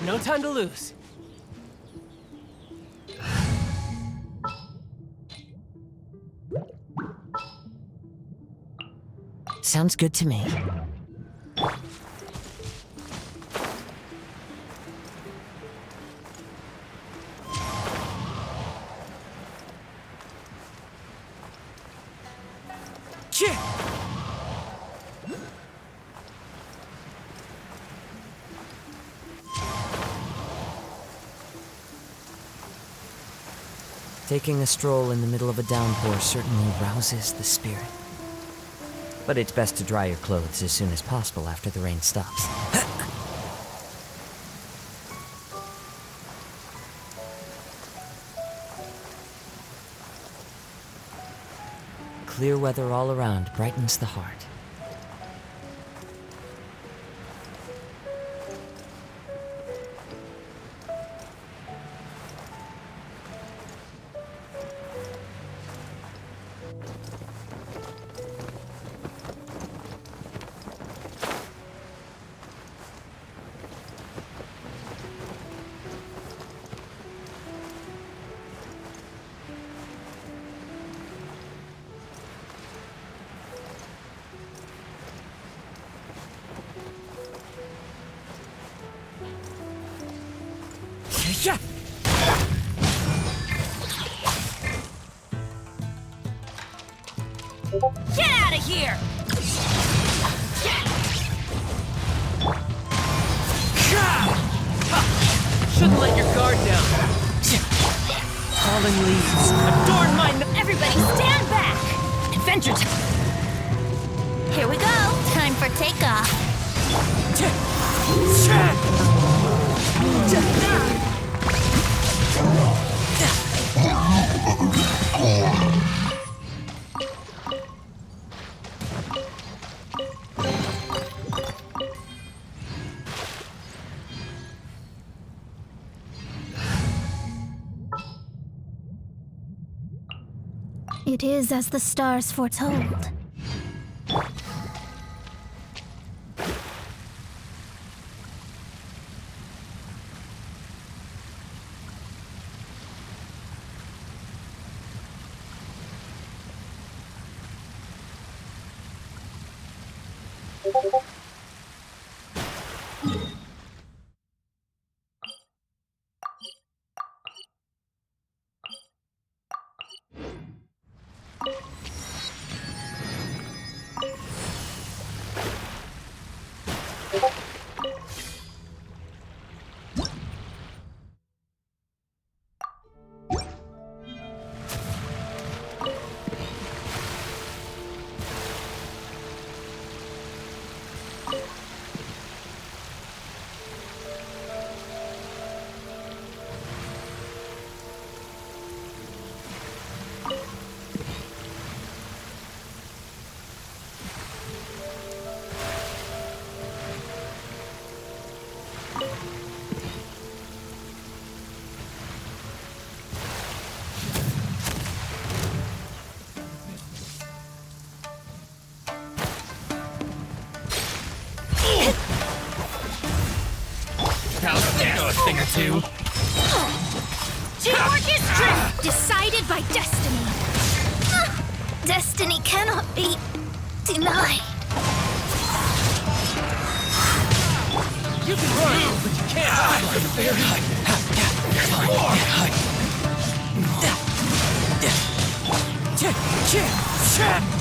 No time to lose. Sounds good to me. Taking a stroll in the middle of a downpour certainly rouses the spirit. But it's best to dry your clothes as soon as possible after the rain stops. Clear weather all around brightens the heart. Yeah. Get out of here! Shouldn't let your guard down. Fallen leaves adorn my... Everybody stand back! Adventure time! Here we go! Time for takeoff! It is as the stars foretold. thing or two. Teamwork is strength, decided by destiny. Destiny cannot be denied. You can run, but you can't hide.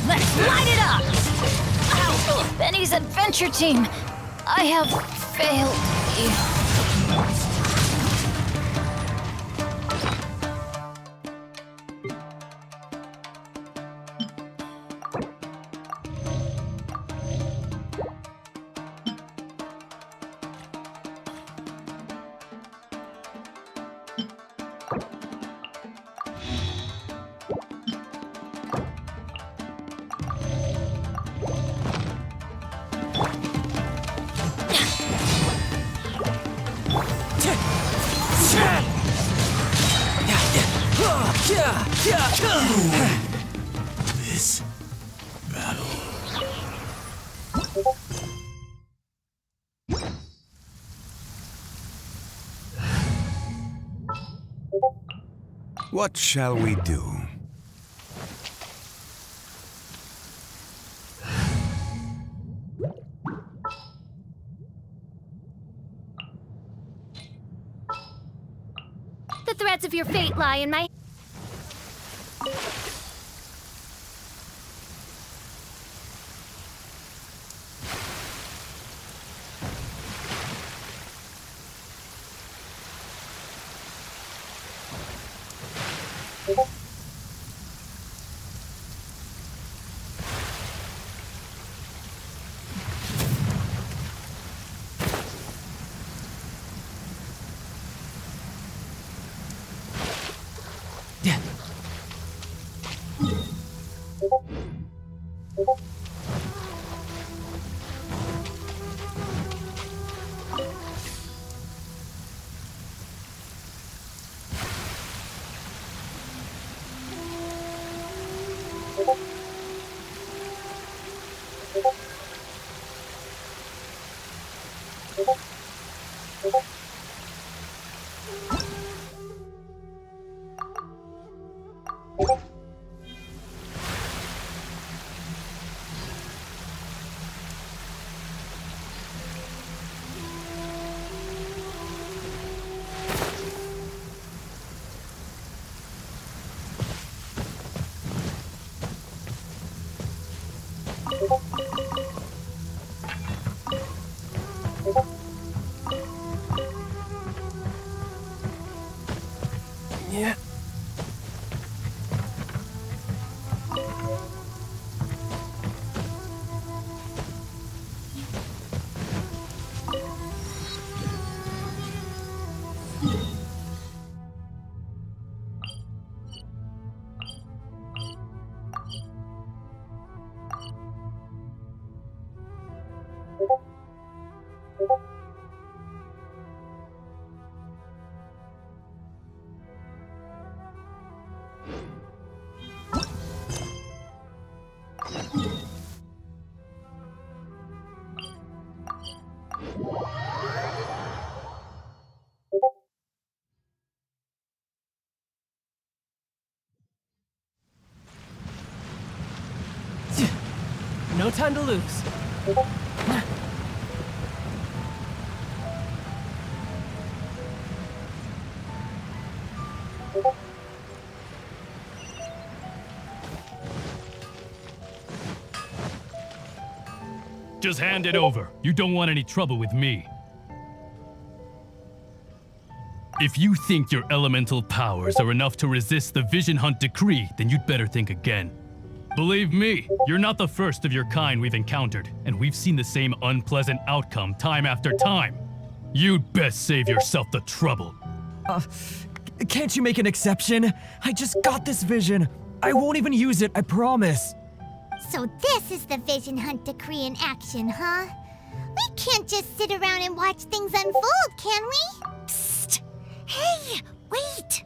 Let's light it up! Benny's adventure team, I have failed you. This battle. What shall we do? The threads of your fate lie in my... Yeah. No time to lose. Just hand it over. You don't want any trouble with me. If you think your elemental powers are enough to resist the Vision Hunt decree, then you'd better think again. Believe me, you're not the first of your kind we've encountered, and we've seen the same unpleasant outcome time after time. You'd best save yourself the trouble. Can't you make an exception? I just got this vision. I won't even use it, I promise. So this is the Vision Hunt decree in action, huh? We can't just sit around and watch things unfold, can we? Psst! Hey, wait!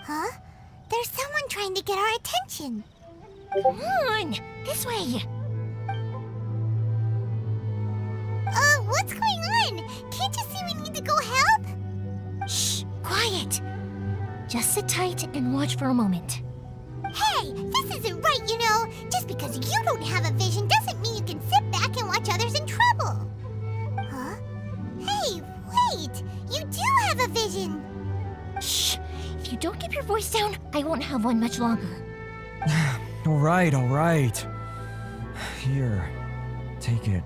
Huh? There's someone trying to get our attention. Come on, this way. What's going on? Can't you see we need to go help? Just sit tight and watch for a moment. Hey, this isn't right, you know. Just because you don't have a vision doesn't mean you can sit back and watch others in trouble. Huh? Hey, wait! You do have a vision! Shh! If you don't keep your voice down, I won't have one much longer. All right. Here, take it.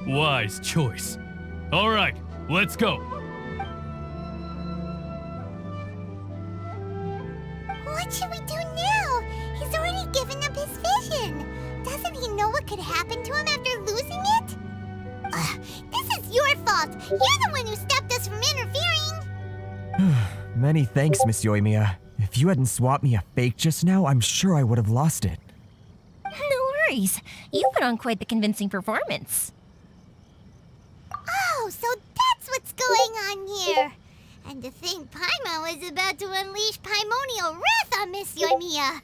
Wise choice. All right, let's go. What should we do now? He's already given up his vision. Doesn't he know what could happen to him after losing it? Ugh, this is your fault. You're the one who stopped us from interfering. Many thanks, Miss Yoimiya. If you hadn't swapped me a fake just now, I'm sure I would have lost it. No worries. You put on quite the convincing performance. Oh, so that's what's going on here. And to think Paimon was about to unleash Paimonial wrath on Miss Yoimiya.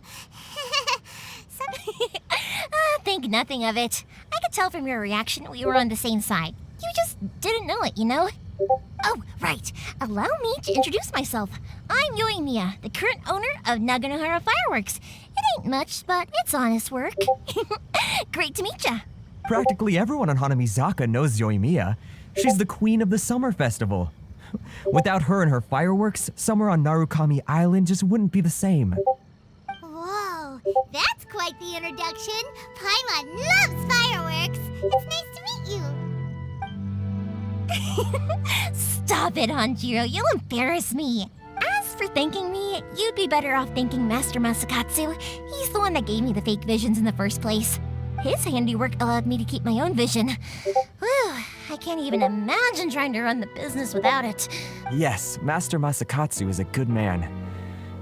Think nothing of it. I could tell from your reaction we were on the same side. You just didn't know it, you know? Oh, right. Allow me to introduce myself. I'm Yoimiya, the current owner of Naganohara Fireworks. It ain't much, but it's honest work. Great to meet ya. Practically everyone on Hanamizaka knows Yoimiya. She's the queen of the summer festival. Without her and her fireworks, summer on Narukami Island just wouldn't be the same. Whoa, that's quite the introduction. Paimon loves fireworks. It's nice to meet you. Stop it, Hanjiro. You'll embarrass me. As for thanking me, you'd be better off thanking Master Masakatsu. He's the one that gave me the fake visions in the first place. His handiwork allowed me to keep my own vision. Whew, I can't even imagine trying to run the business without it. Yes, Master Masakatsu is a good man.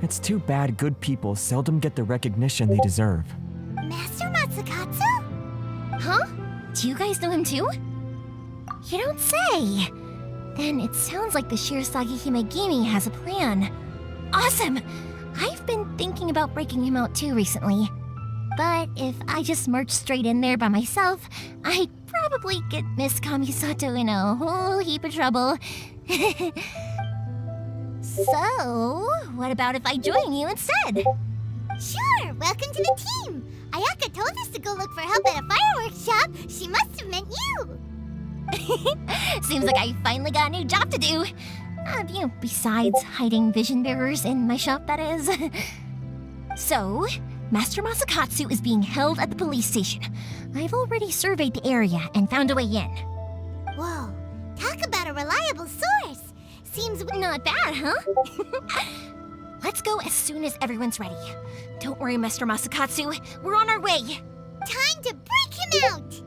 It's too bad good people seldom get the recognition they deserve. Master Masakatsu? Huh? Do you guys know him too? You don't say. Then it sounds like the Shirasagi Himegimi has a plan. Awesome! I've been thinking about breaking him out too recently. But if I just march straight in there by myself, I'd probably get Miss Kamisato in a whole heap of trouble. So, what about if I join you instead? Sure, welcome to the team. Ayaka told us to go look for help at a fireworks shop. She must have meant you. Seems like I finally got a new job to do. Besides hiding vision bearers in my shop, that is. So, Master Masakatsu is being held at the police station. I've already surveyed the area and found a way in. Whoa, talk about a reliable source. Seems Not bad, huh? Let's go as soon as everyone's ready. Don't worry, Master Masakatsu. We're on our way. time to break him out.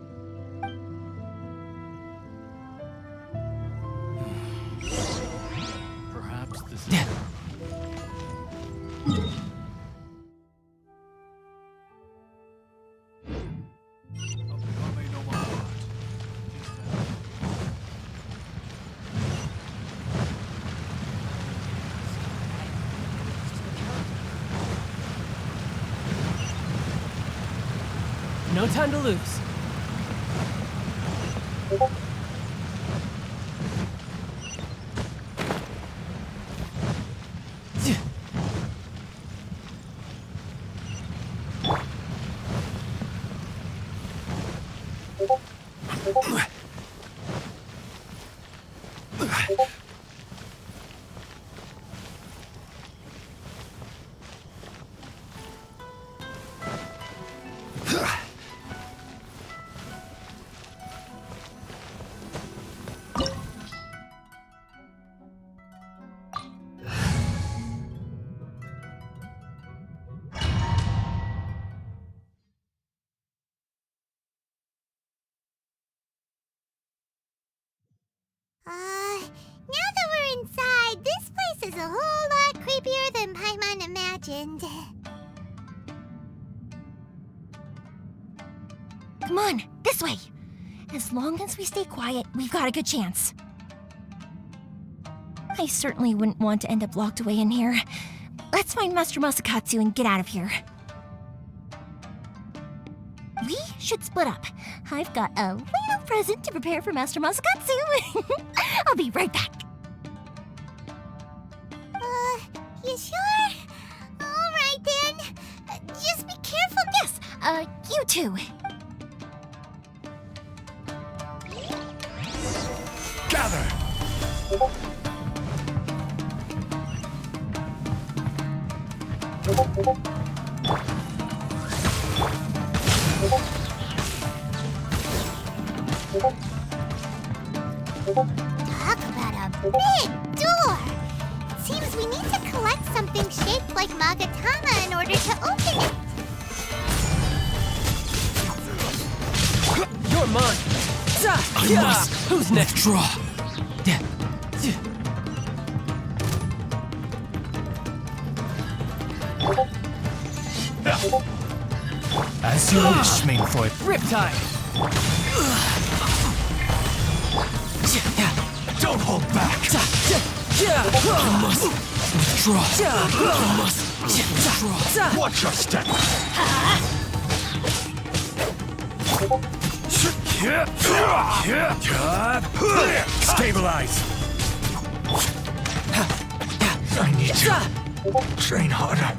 Perhaps this is... No time to lose. Now that we're inside, this place is a whole lot creepier than Paimon imagined. Come on, this way. As long as we stay quiet, we've got a good chance. I certainly wouldn't want to end up locked away in here. Let's find Master Masakatsu and get out of here. We should split up. I've got a little present to prepare for Master Masakatsu. I'll be right back. You sure? Alright then. Just be careful. Yes, you too. Gather! Talk about a big door. It seems we need to collect something shaped like Magatama in order to open it. You're mine. I must Who's next? withdraw. As you wish, main foot. Riptide. Don't hold back! I must withdraw. I must withdraw. Watch your step! Stabilize! I need to train harder.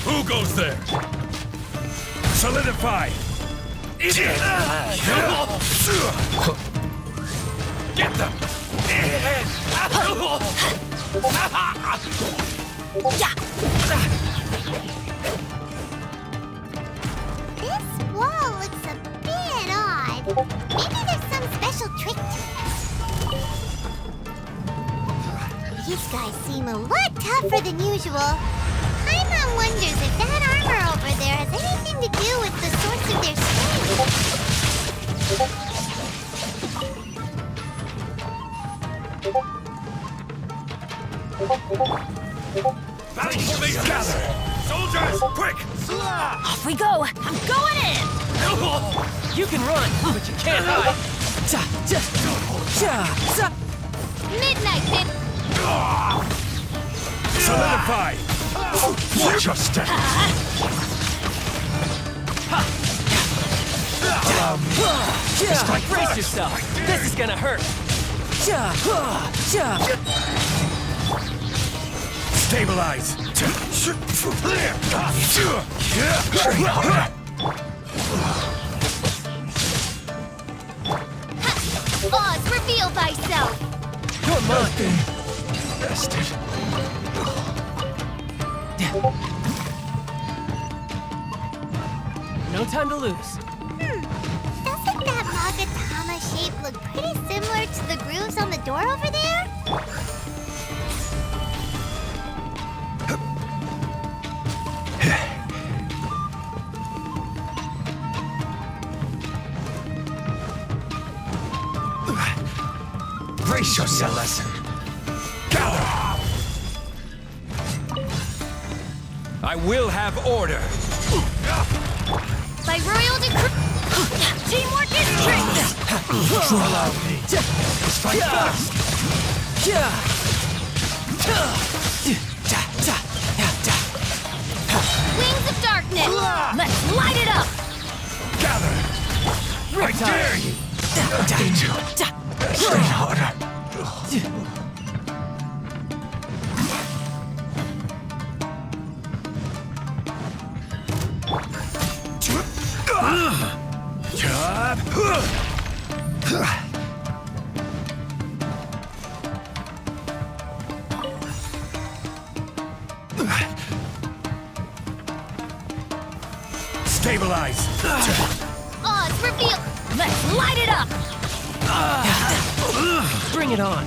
Who goes there? Solidify! Get them! This wall looks a bit odd. Maybe there's some special trick to it. These guys seem a lot tougher than usual. Paimon wonders if that armor over there has anything to do with the source of their strength. Gather! Soldiers, quick! Off we go. I'm going in. You can run, but you can't hide. Midnight then. Solidify! Watch your step! Brace yourself. This is gonna hurt. Stabilize! Train harder! Oz, reveal thyself. You're mine. Rested. No time to lose. Doesn't that Magatama shape look pretty similar to the grooves on the door over there? Brace yourself! Gather! I will have order! By royal decree. Teamwork is strength. Allow me! Strike fast! Wings of darkness. Let's light it up. Gather! I dare you! Nothing to... Train harder! Stabilize! Oz, reveal. Let's light it up. Bring it on.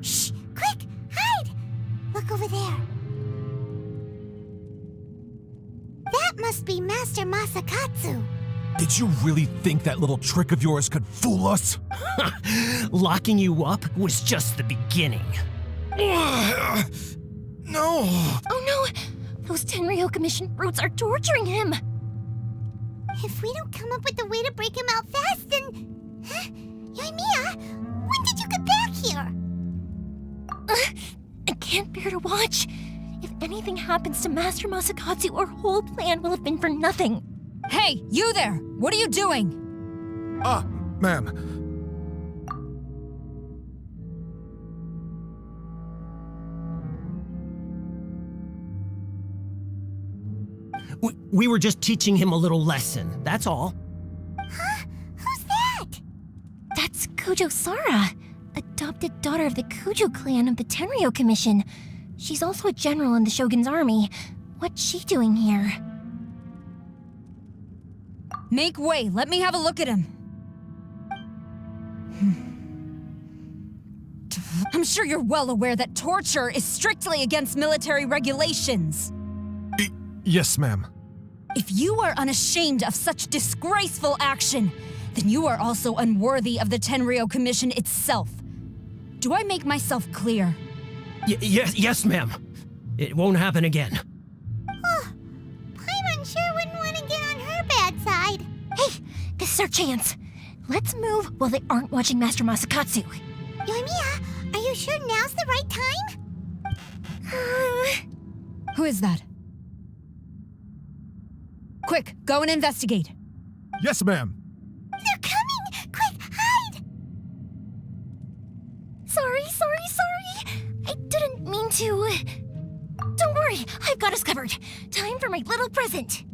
Shh! Quick! Hide! Look over there. That must be Master Masakatsu. Did you really think that little trick of yours could fool us? Locking you up was just the beginning. No! Oh no! Those Tenryou Commission brutes are torturing him! If we don't come up with a way to break him out fast, then... Huh? Yoimiya, when did you get back here? I can't bear to watch. If anything happens to Master Masakatsu, our whole plan will have been for nothing. Hey, you there! What are you doing? Ah, ma'am. We were just teaching him a little lesson, that's all. Huh? Who's that? That's Kujo Sara, adopted daughter of the Kujo clan of the Tenryou Commission. She's also a general in the Shogun's army. What's she doing here? Make way, let me have a look at him. I'm sure you're well aware that torture is strictly against military regulations. Yes, ma'am. If you are unashamed of such disgraceful action, then you are also unworthy of the Tenryou Commission itself. Do I make myself clear? Yes, ma'am. It won't happen again. Oh, Paimon sure wouldn't want to get on her bad side. Hey, this is our chance. Let's move while they aren't watching Master Masakatsu. Yoimiya, are you sure now's the right time? Who is that? Quick, go and investigate. Yes, ma'am. They're coming! Quick, hide! Sorry. I didn't mean to. Don't worry, I've got us covered. Time for my little present.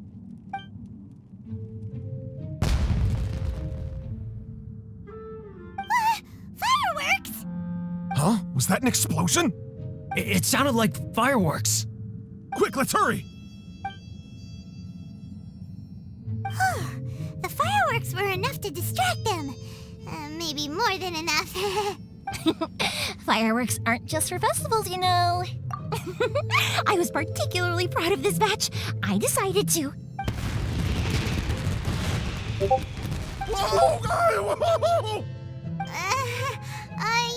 Fireworks! Huh? Was that an explosion? It sounded like fireworks. Quick, let's hurry! The fireworks were enough to distract them. Maybe more than enough. Fireworks aren't just for festivals, you know. I was particularly proud of this batch. I decided to. Whoa!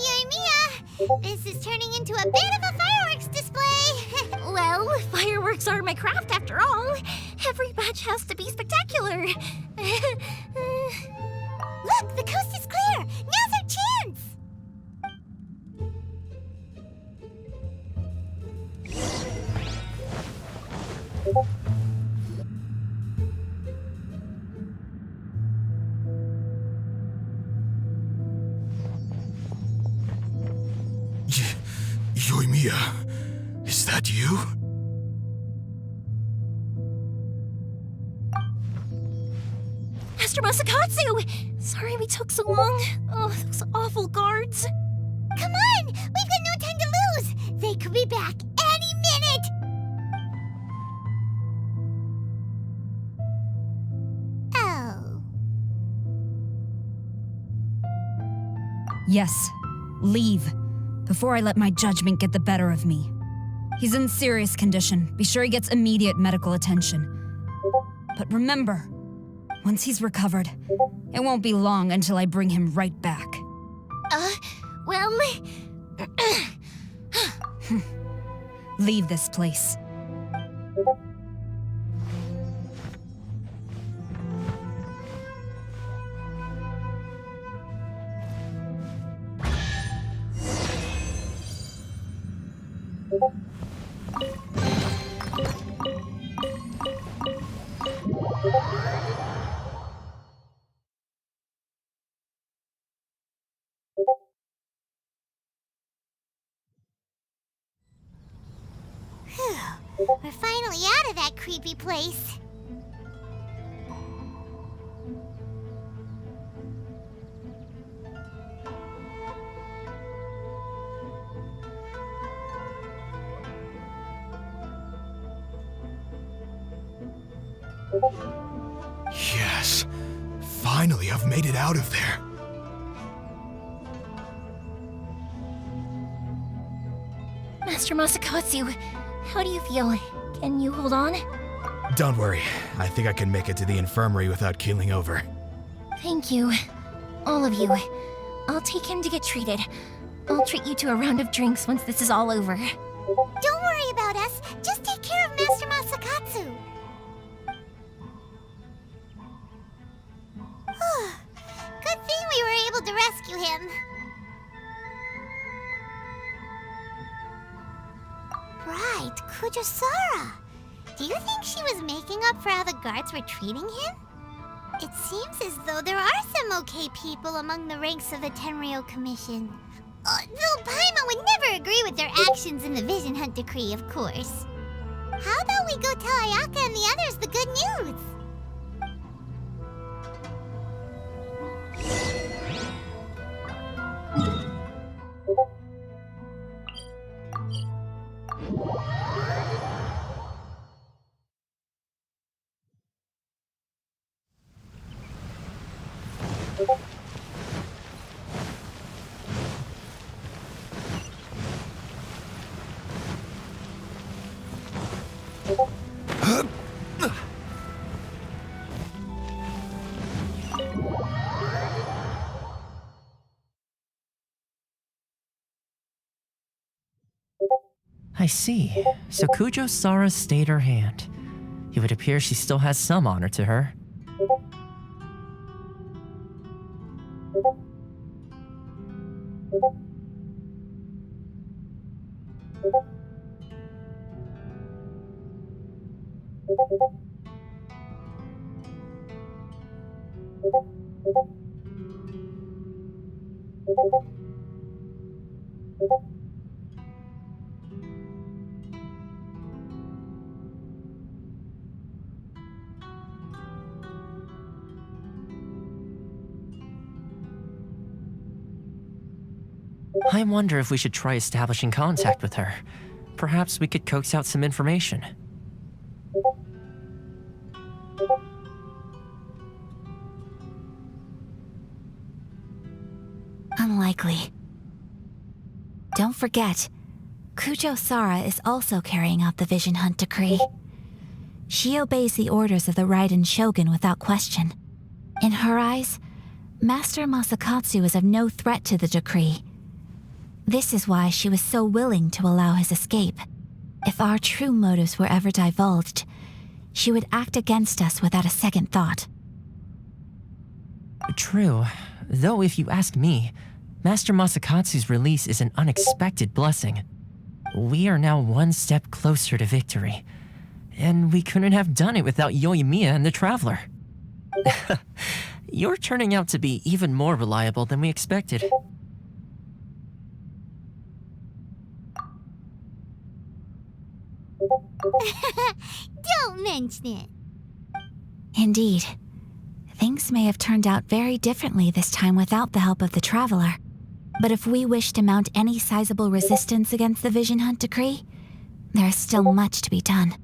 Yoimiya, this is turning into a bit of a fireworks display. Well, fireworks are my craft after all. Every batch has to be spectacular. Look, the coast is clear. Now's our chance. Yoimiya, is that you? Master Masakatsu! Sorry we took so long. Oh, those awful guards. Come on, we've got no time to lose. They could be back any minute. Oh. Yes, leave. Before I let my judgment get the better of me. He's in serious condition. Be sure he gets immediate medical attention. But remember, once he's recovered, it won't be long until I bring him right back. Well... Leave this place. We're finally out of that creepy place. Yes. Finally, I've made it out of there. Master Masakatsu. How do you feel? Can you hold on? Don't worry. I think I can make it to the infirmary without keeling over. Thank you. All of you. I'll take him to get treated. I'll treat you to a round of drinks once this is all over. Don't worry about us. Just take care of Master Masakatsu. Good thing we were able to rescue him. Right, Kujosara. Do you think she was making up for how the guards were treating him? It seems as though there are some okay people among the ranks of the Tenryou Commission. Though Paimon would never agree with their actions in the Vision Hunt Decree, of course. How about we go tell Ayaka and the others the good news? I see. So Kujosara stayed her hand. It would appear she still has some honor to her. I wonder if we should try establishing contact with her. Perhaps we could coax out some information. Unlikely. Don't forget, Kujosara is also carrying out the Vision Hunt Decree. She obeys the orders of the Raiden Shogun without question. In her eyes, Master Masakatsu is of no threat to the decree. This is why she was so willing to allow his escape. If our true motives were ever divulged, she would act against us without a second thought. True. Though if you ask me, Master Masakatsu's release is an unexpected blessing. We are now one step closer to victory. And we couldn't have done it without Yoimiya and the Traveler. You're turning out to be even more reliable than we expected. Don't mention it. Indeed. Things may have turned out very differently this time without the help of the Traveler. But if we wish to mount any sizable resistance against the Vision Hunt Decree, there is still much to be done.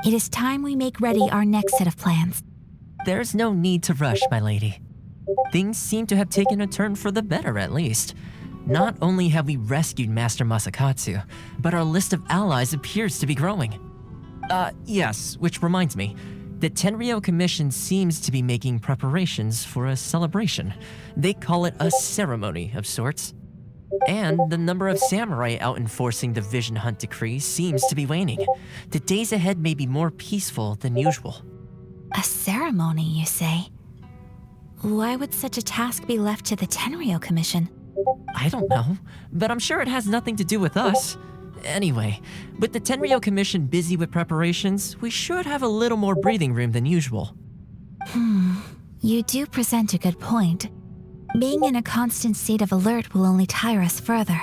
It is time we make ready our next set of plans. There's no need to rush, my lady. Things seem to have taken a turn for the better, at least. Not only have we rescued Master Masakatsu, but our list of allies appears to be growing. Yes, which reminds me. The Tenryou Commission seems to be making preparations for a celebration. They call it a ceremony of sorts. And the number of samurai out enforcing the Vision Hunt Decree seems to be waning. The days ahead may be more peaceful than usual. A ceremony, you say? Why would such a task be left to the Tenryou Commission? I don't know, but I'm sure it has nothing to do with us. Anyway, with the Tenryou Commission busy with preparations, we should have a little more breathing room than usual. You do present a good point. Being in a constant state of alert will only tire us further.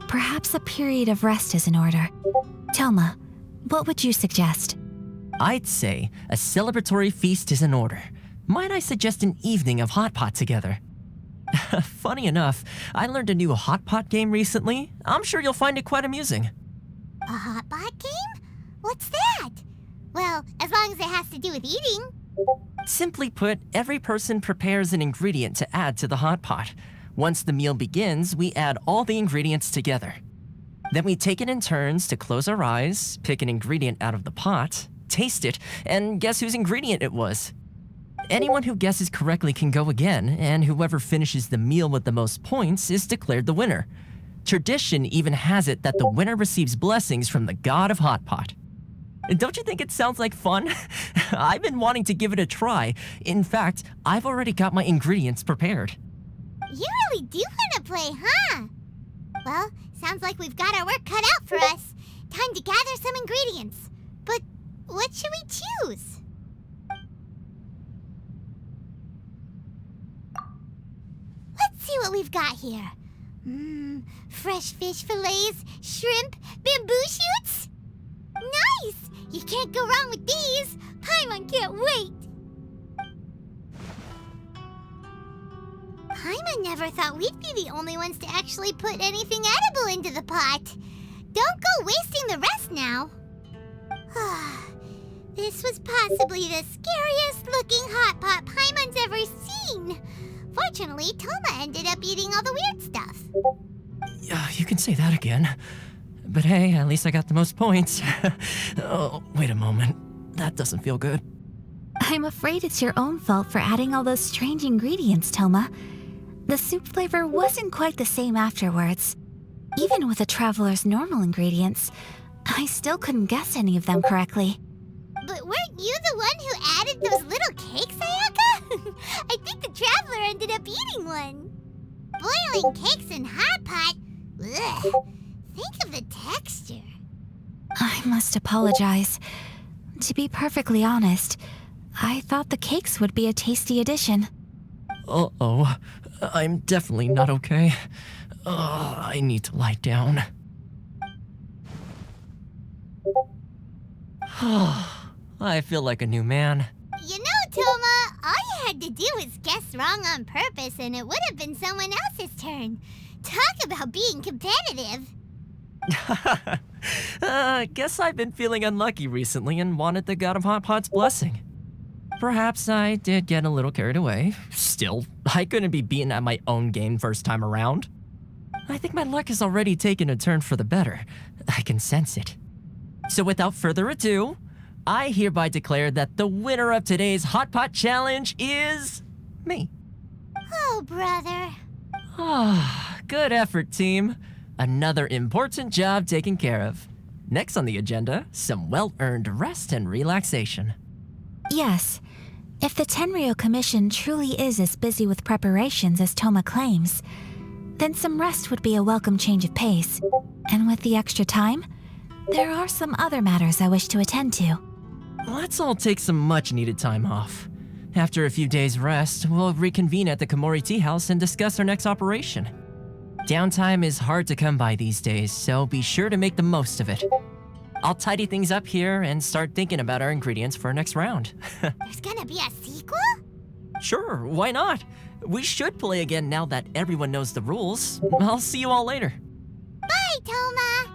Perhaps a period of rest is in order. Toma, what would you suggest? I'd say a celebratory feast is in order. Might I suggest an evening of hot pot together? Funny enough, I learned a new hot pot game recently. I'm sure you'll find it quite amusing. A hot pot game? What's that? Well, as long as it has to do with eating. Simply put, every person prepares an ingredient to add to the hot pot. Once the meal begins, we add all the ingredients together. Then we take it in turns to close our eyes, pick an ingredient out of the pot, taste it, and guess whose ingredient it was. Anyone who guesses correctly can go again, and whoever finishes the meal with the most points is declared the winner. Tradition even has it that the winner receives blessings from the god of Hot Pot. Don't you think it sounds like fun? I've been wanting to give it a try. In fact, I've already got my ingredients prepared. You really do want to play, huh? Well, sounds like we've got our work cut out for us. Time to gather some ingredients. But what should we choose? Let's see what we've got here. Fresh fish fillets, shrimp, bamboo shoots? Nice! You can't go wrong with these. Paimon can't wait. Paimon never thought we'd be the only ones to actually put anything edible into the pot. Don't go wasting the rest now. This was possibly the scariest looking hot pot Paimon's ever seen. Fortunately, Toma ended up eating all the weird stuff. Yeah, you can say that again. But hey, at least I got the most points. Oh, wait a moment. That doesn't feel good. I'm afraid it's your own fault for adding all those strange ingredients, Toma. The soup flavor wasn't quite the same afterwards. Even with a traveler's normal ingredients, I still couldn't guess any of them correctly. But weren't you the one who added those little cakes, Ayaka? I think the traveler ended up eating one. Boiling cakes in hot pot? Ugh. Think of the texture. I must apologize. To be perfectly honest, I thought the cakes would be a tasty addition. Uh-oh. I'm definitely not okay. I need to lie down. I feel like a new man. You know, Toma, all you had to do was guess wrong on purpose and it would have been someone else's turn. Talk about being competitive. Guess I've been feeling unlucky recently and wanted the god of Hot Pot's blessing. Perhaps I did get a little carried away. Still, I couldn't be beaten at my own game first time around. I think my luck has already taken a turn for the better. I can sense it. So without further ado, I hereby declare that the winner of today's Hot Pot Challenge is me. Oh, brother. Good effort, team. Another important job taken care of. Next on the agenda, some well-earned rest and relaxation. Yes, if the Tenryou Commission truly is as busy with preparations as Toma claims, then some rest would be a welcome change of pace. And with the extra time, there are some other matters I wish to attend to. Let's all take some much-needed time off. After a few days' rest, we'll reconvene at the Komori Tea House and discuss our next operation. Downtime is hard to come by these days, so be sure to make the most of it. I'll tidy things up here and start thinking about our ingredients for our next round. There's gonna be a sequel? Sure, why not? We should play again now that everyone knows the rules. I'll see you all later. Bye, Toma!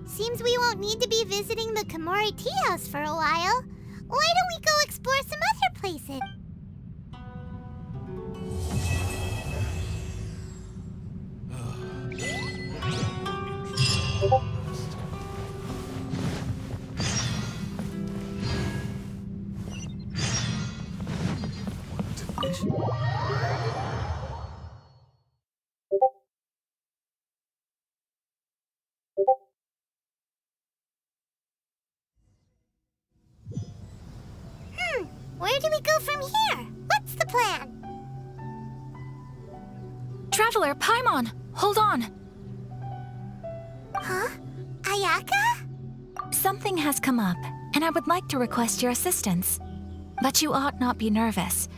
Seems we won't need to be visiting the Komori Tea House for a while. Why don't we go explore some other places? Where do we go from here? What's the plan? Traveler, Paimon, hold on. Huh? Ayaka? Something has come up, and I would like to request your assistance. But you ought not be nervous.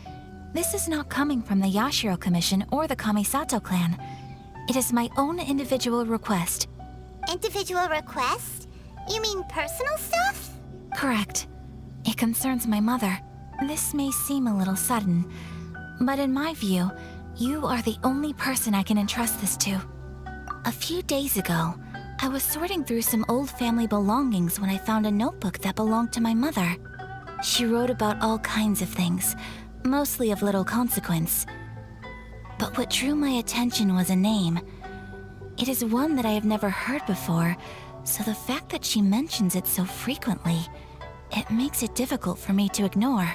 This is not coming from the Yashiro Commission or the Kamisato clan. It is my own individual request. Individual request? You mean personal stuff? Correct. It concerns my mother. This may seem a little sudden, but in my view, you are the only person I can entrust this to. A few days ago, I was sorting through some old family belongings when I found a notebook that belonged to my mother. She wrote about all kinds of things, mostly of little consequence. But what drew my attention was a name. It is one that I have never heard before, so the fact that she mentions it so frequently, it makes it difficult for me to ignore.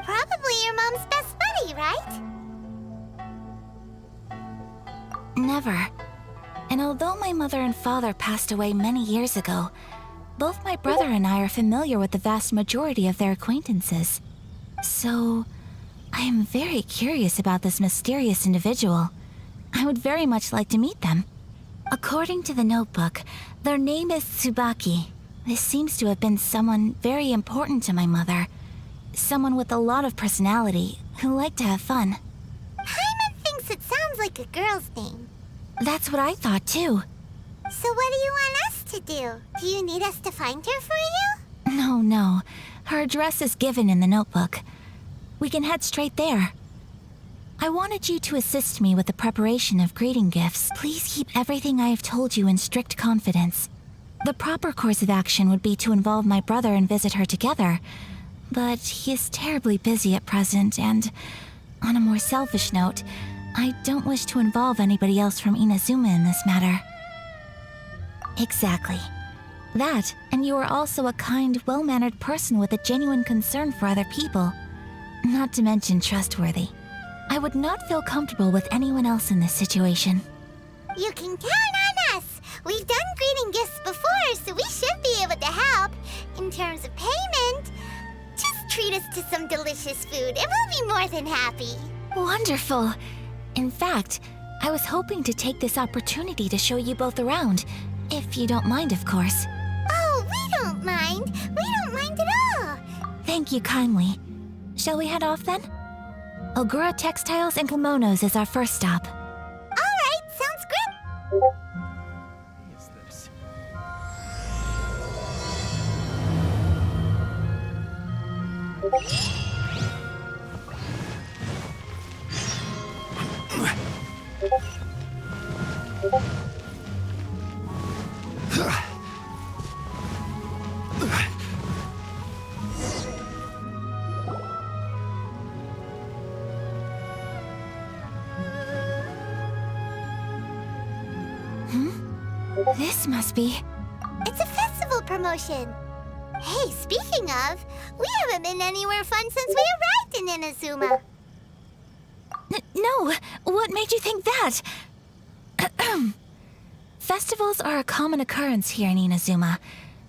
Probably your mom's best buddy, right? Never. And although my mother and father passed away many years ago, both my brother and I are familiar with the vast majority of their acquaintances. So, I am very curious about this mysterious individual. I would very much like to meet them. According to the notebook, their name is Tsubaki. This seems to have been someone very important to my mother. Someone with a lot of personality, who liked to have fun. Paimon thinks it sounds like a girl's name. That's what I thought too. So what do you want us to do? Do you need us to find her for you? No. Her address is given in the notebook. We can head straight there. I wanted you to assist me with the preparation of greeting gifts. Please keep everything I have told you in strict confidence. The proper course of action would be to involve my brother and visit her together, but he is terribly busy at present, and on a more selfish note, I don't wish to involve anybody else from Inazuma in this matter. Exactly. That, and you are also a kind, well-mannered person with a genuine concern for other people. Not to mention trustworthy. I would not feel comfortable with anyone else in this situation. You can count on us. We've done greeting gifts before, so we should be able to help. In terms of payment, just treat us to some delicious food and we'll be more than happy. Wonderful. In fact, I was hoping to take this opportunity to show you both around, if you don't mind, of course. Oh, we don't mind. We don't mind at all. Thank you kindly. Shall we head off then? Ogura Textiles and Kimonos is our first stop. All right, sounds good. Is this? This must be... It's a festival promotion. Hey, speaking of, we haven't been anywhere fun since we arrived in Inazuma. No! What made you think that? Festivals are a common occurrence here in Inazuma.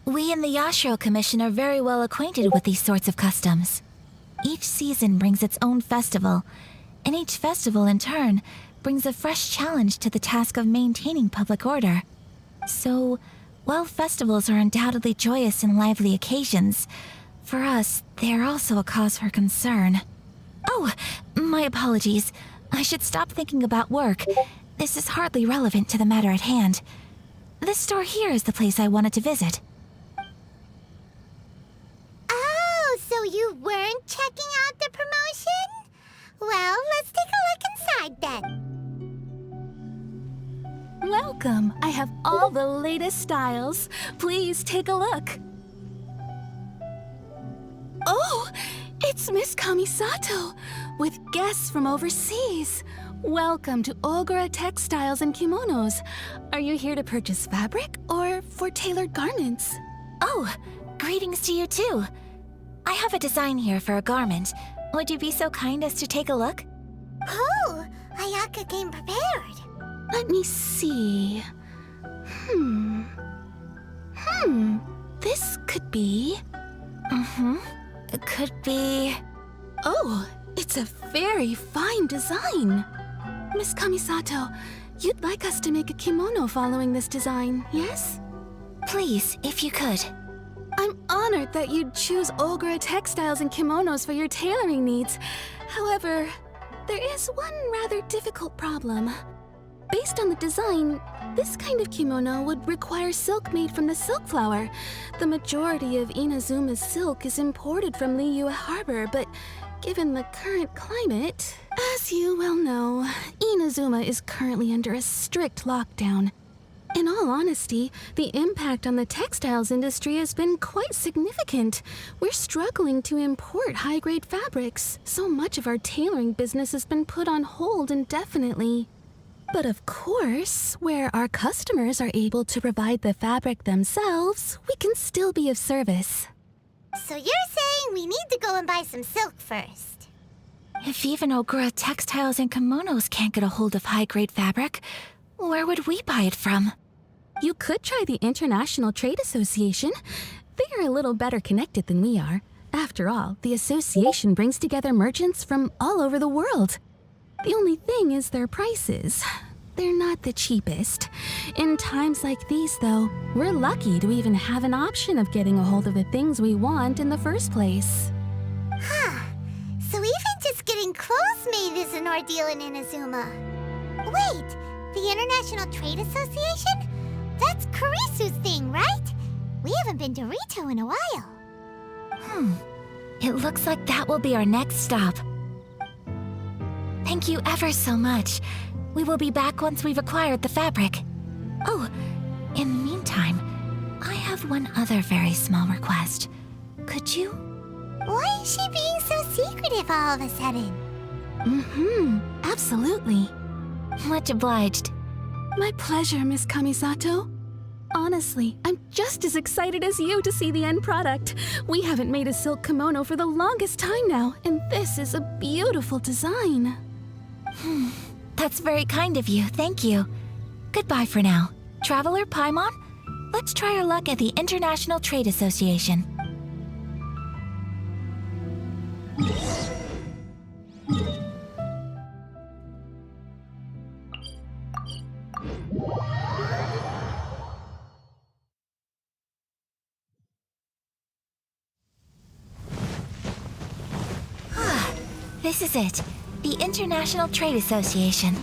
We in the Yashiro Commission are very well acquainted with these sorts of customs. Each season brings its own festival, and each festival, in turn, brings a fresh challenge to the task of maintaining public order. So, while festivals are undoubtedly joyous and lively occasions, for us, they are also a cause for concern. Oh, my apologies. I should stop thinking about work. This is hardly relevant to the matter at hand. This store here is the place I wanted to visit. Oh, so you weren't checking out the promotion? Well, let's take a look inside then. Welcome. I have all the latest styles. Please take a look. Oh, it's Miss Kamisato with guests from overseas. Welcome to Ogura Textiles and Kimonos. Are you here to purchase fabric or for tailored garments? Oh, greetings to you too. I have a design here for a garment. Would you be so kind as to take a look? Oh, Ayaka came prepared. Let me see. This could be... It could be... Oh, it's a very fine design. Miss Kamisato, you'd like us to make a kimono following this design, yes? Please, if you could. I'm honored that you'd choose Ogura Textiles and Kimonos for your tailoring needs. However, there is one rather difficult problem. Based on the design, this kind of kimono would require silk made from the silk flower. The majority of Inazuma's silk is imported from Liyue Harbor, but given the current climate, as you well know, Inazuma is currently under a strict lockdown. In all honesty, the impact on the textiles industry has been quite significant. We're struggling to import high-grade fabrics. So much of our tailoring business has been put on hold indefinitely. But of course, where our customers are able to provide the fabric themselves, we can still be of service. So you're saying we need to go and buy some silk first? If even Ogura Textiles and Kimonos can't get a hold of high-grade fabric, where would we buy it from? You could try the International Trade Association. They are a little better connected than we are. After all, the association brings together merchants from all over the world. The only thing is their prices. They're not the cheapest. In times like these, though, we're lucky to even have an option of getting a hold of the things we want in the first place. Huh. So even just getting clothes made is an ordeal in Inazuma. Wait, the International Trade Association? That's Kurisu's thing, right? We haven't been to Rito in a while. It looks like that will be our next stop. Thank you ever so much. We will be back once we've acquired the fabric. Oh, in the meantime, I have one other very small request. Could you? Why is she being so secretive all of a sudden? Absolutely. Much obliged. My pleasure, Miss Kamisato. Honestly, I'm just as excited as you to see the end product. We haven't made a silk kimono for the longest time now, and this is a beautiful design. That's very kind of you, thank you. Goodbye for now. Traveler Paimon, let's try our luck at the International Trade Association. This is it, the International Trade Association.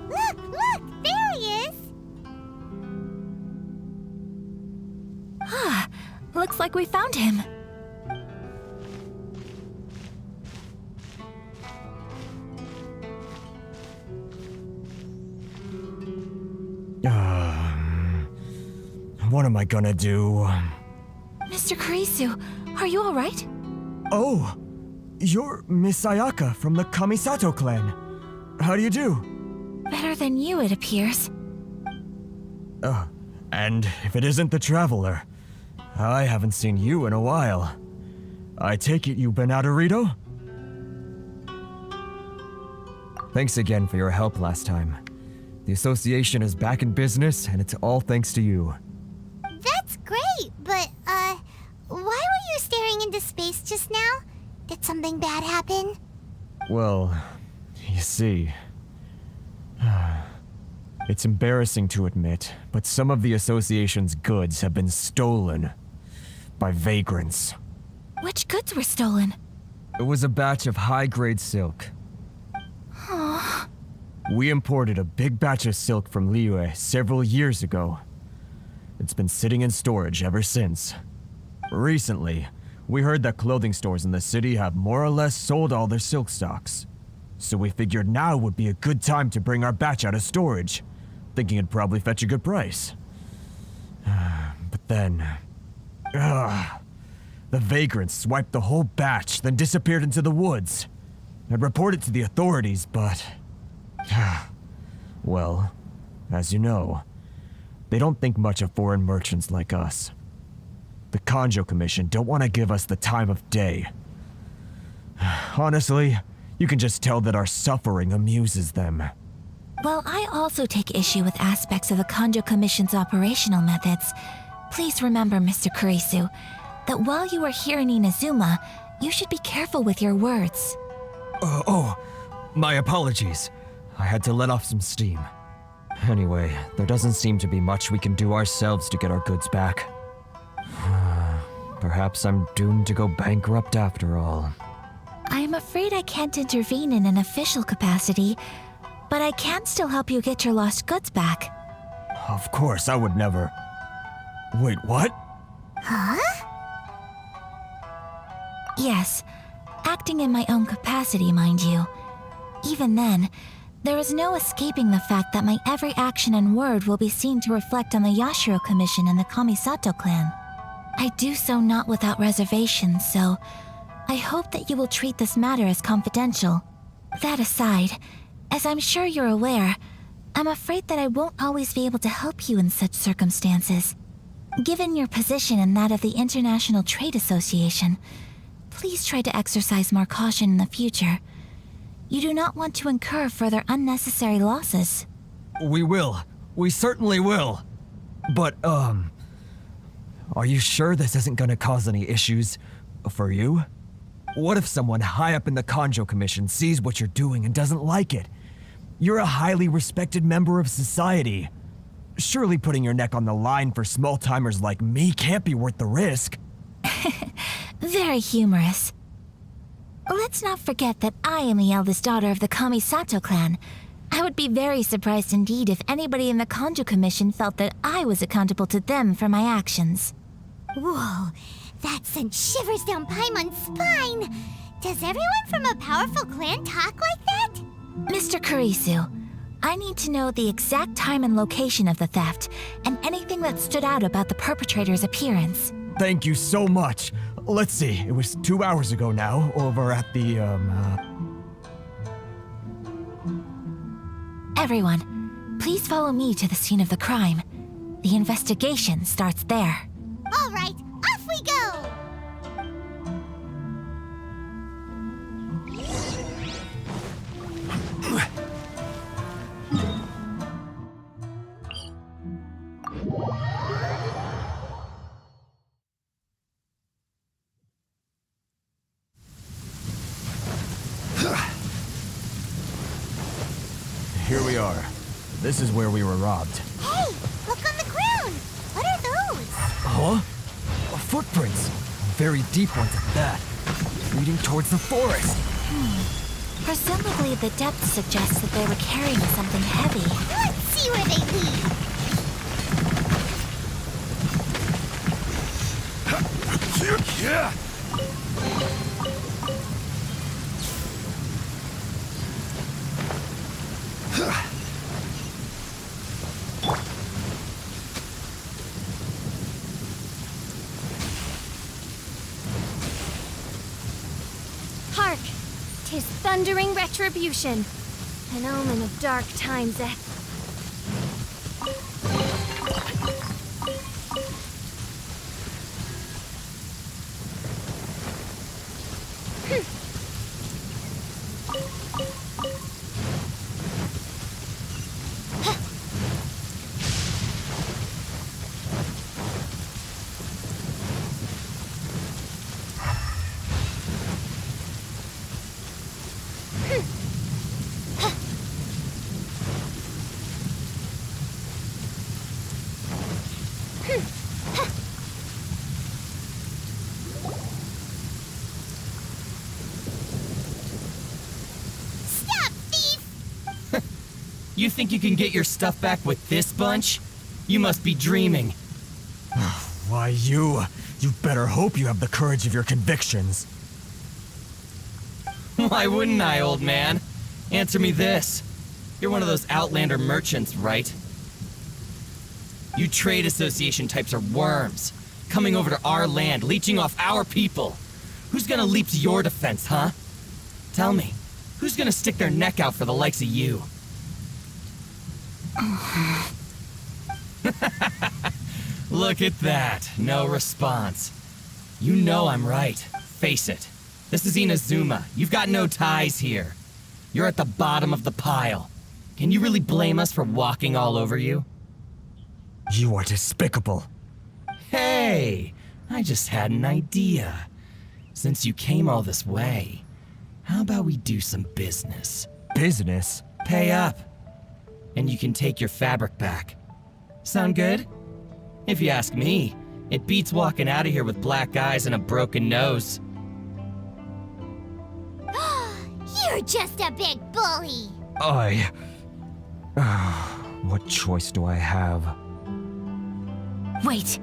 Look, there he is! Looks like we found him. What am I gonna do? Mr. Kurisu, are you alright? Oh, you're Miss Sayaka from the Kamisato clan. How do you do? Better than you, it appears. And if it isn't the Traveler, I haven't seen you in a while. I take it you've been out of Rito? Thanks again for your help last time. The association is back in business, and it's all thanks to you. That's great, but, why were you staring into space just now? Did something bad happen? Well, you see... It's embarrassing to admit, but some of the association's goods have been stolen by vagrants. Which goods were stolen? It was a batch of high-grade silk. We imported a big batch of silk from Liyue several years ago. It's been sitting in storage ever since. Recently, we heard that clothing stores in the city have more or less sold all their silk stocks. So we figured now would be a good time to bring our batch out of storage, thinking it'd probably fetch a good price. But then... the vagrants swiped the whole batch, then disappeared into the woods. I'd reported to the authorities, but... well, as you know, they don't think much of foreign merchants like us. The Kanjo Commission don't want to give us the time of day. Honestly, you can just tell that our suffering amuses them. Well, I also take issue with aspects of the Kanjo Commission's operational methods. Please remember, Mr. Kurisu, that while you are here in Inazuma, you should be careful with your words. My apologies. I had to let off some steam. Anyway, there doesn't seem to be much we can do ourselves to get our goods back. Perhaps I'm doomed to go bankrupt after all. I am afraid I can't intervene in an official capacity, but I can still help you get your lost goods back. Of course, I would never... Wait, what? Huh? Yes, acting in my own capacity, mind you. Even then, there is no escaping the fact that my every action and word will be seen to reflect on the Yashiro Commission and the Kamisato clan. I do so not without reservations, so I hope that you will treat this matter as confidential. That aside, as I'm sure you're aware, I'm afraid that I won't always be able to help you in such circumstances. Given your position and that of the International Trade Association, please try to exercise more caution in the future. You do not want to incur further unnecessary losses. We will. We certainly will. But, are you sure this isn't gonna cause any issues for you? What if someone high up in the Kanjo Commission sees what you're doing and doesn't like it? You're a highly respected member of society. Surely putting your neck on the line for small-timers like me can't be worth the risk. Very humorous. Let's not forget that I am the eldest daughter of the Kamisato clan. I would be very surprised indeed if anybody in the Kanjo Commission felt that I was accountable to them for my actions. Whoa, that sent shivers down Paimon's spine. Does everyone from a powerful clan talk like that? Mr. Kurisu, I need to know the exact time and location of the theft, and anything that stood out about the perpetrator's appearance. Thank you so much. Let's see, it was 2 hours ago now, over at the, Everyone, please follow me to the scene of the crime. The investigation starts there. All right, off we go! Here we are. This is where we were robbed. Hey, look on the ground! What are those? Huh? Footprints. Very deep ones at that. Leading towards the forest. Presumably, the depth suggests that they were carrying something heavy. Let's see where they lead. Yeah. Hark! 'Tis thundering retribution. An omen of dark times ahead. Stop, thief! You think you can get your stuff back with this bunch? You must be dreaming. Why, you better hope you have the courage of your convictions. Why wouldn't I, old man? Answer me this. You're one of those Outlander merchants, right? You trade association types are worms, coming over to our land, leeching off our people. Who's gonna leap to your defense, huh? Tell me, who's gonna stick their neck out for the likes of you? Look at that, no response. You know I'm right, face it. This is Inazuma, you've got no ties here. You're at the bottom of the pile. Can you really blame us for walking all over you? You are despicable. Hey, I just had an idea. Since you came all this way, how about we do some business? Business? Pay up, and you can take your fabric back. Sound good? If you ask me, it beats walking out of here with black eyes and a broken nose. You're just a big bully! What choice do I have? Wait!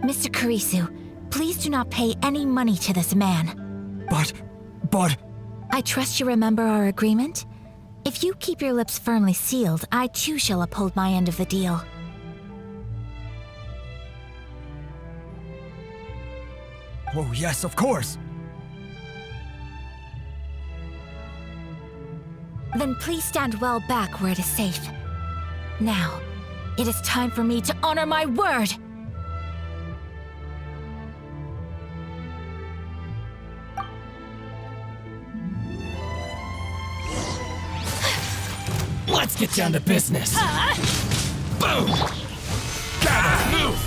Mr. Kurisu, please do not pay any money to this man. But... I trust you remember our agreement? If you keep your lips firmly sealed, I too shall uphold my end of the deal. Oh, yes, of course. Then please stand well back where it is safe. Now, it is time for me to honor my word! Let's get down to business. Boom! Gather, move!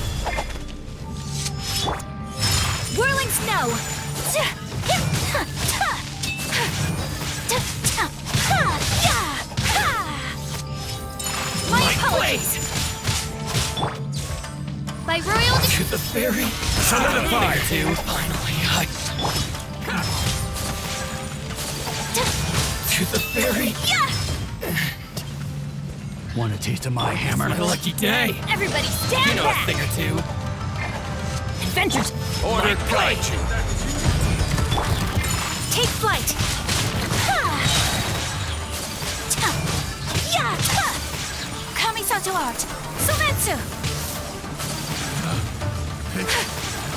Whirling snow! My apologies! By royal To the fairy. Solidify. Finally, To the fairy. Want a taste of my hammer? My lucky day. Everybody stand You know back! a thing or two. Adventures! Order kaiju. Take flight! Kamisato art! Sometsu!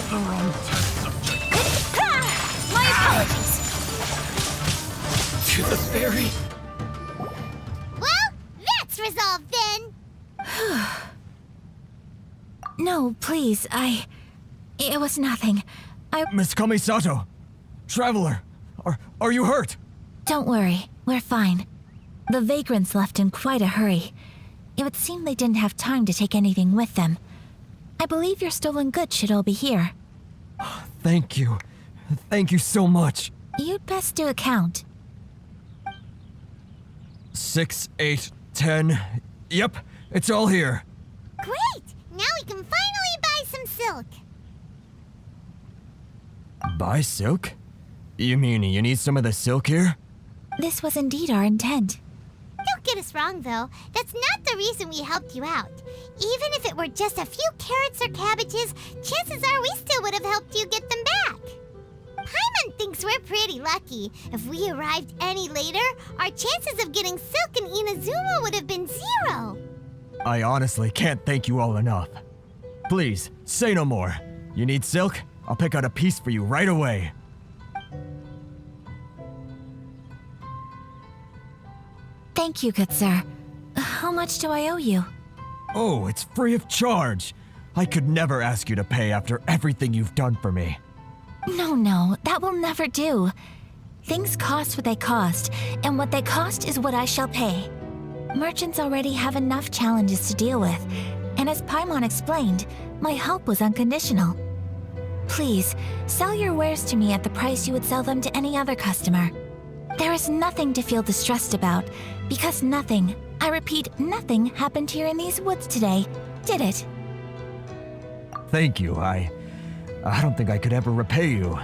The wrong test subject. My apologies! To the fairy. Well, that's resolved then. No, please, It was nothing. Miss Kamisato! Traveler! Are you hurt? Don't worry, we're fine. The vagrants left in quite a hurry. It would seem they didn't have time to take anything with them. I believe your stolen goods should all be here. Thank you. Thank you so much. You'd best do a count. 6, 8, 10. Yep, it's all here. Great! Now we can finally buy some silk. Buy silk? You mean you need some of the silk here? This was indeed our intent. Don't get us wrong, though. That's not the reason we helped you out. Even if it were just a few carrots or cabbages, chances are we still would have helped you get them back. Paimon thinks we're pretty lucky. If we arrived any later, our chances of getting silk in Inazuma would have been 0. I honestly can't thank you all enough. Please, say no more. You need silk? I'll pick out a piece for you right away. Thank you, good sir. How much do I owe you? Oh, it's free of charge. I could never ask you to pay after everything you've done for me. No, that will never do. Things cost what they cost, and what they cost is what I shall pay. Merchants already have enough challenges to deal with, and as Paimon explained, my help was unconditional. Please, sell your wares to me at the price you would sell them to any other customer. There is nothing to feel distressed about, because nothing, I repeat, nothing happened here in these woods today, did it? Thank you. I don't think I could ever repay you.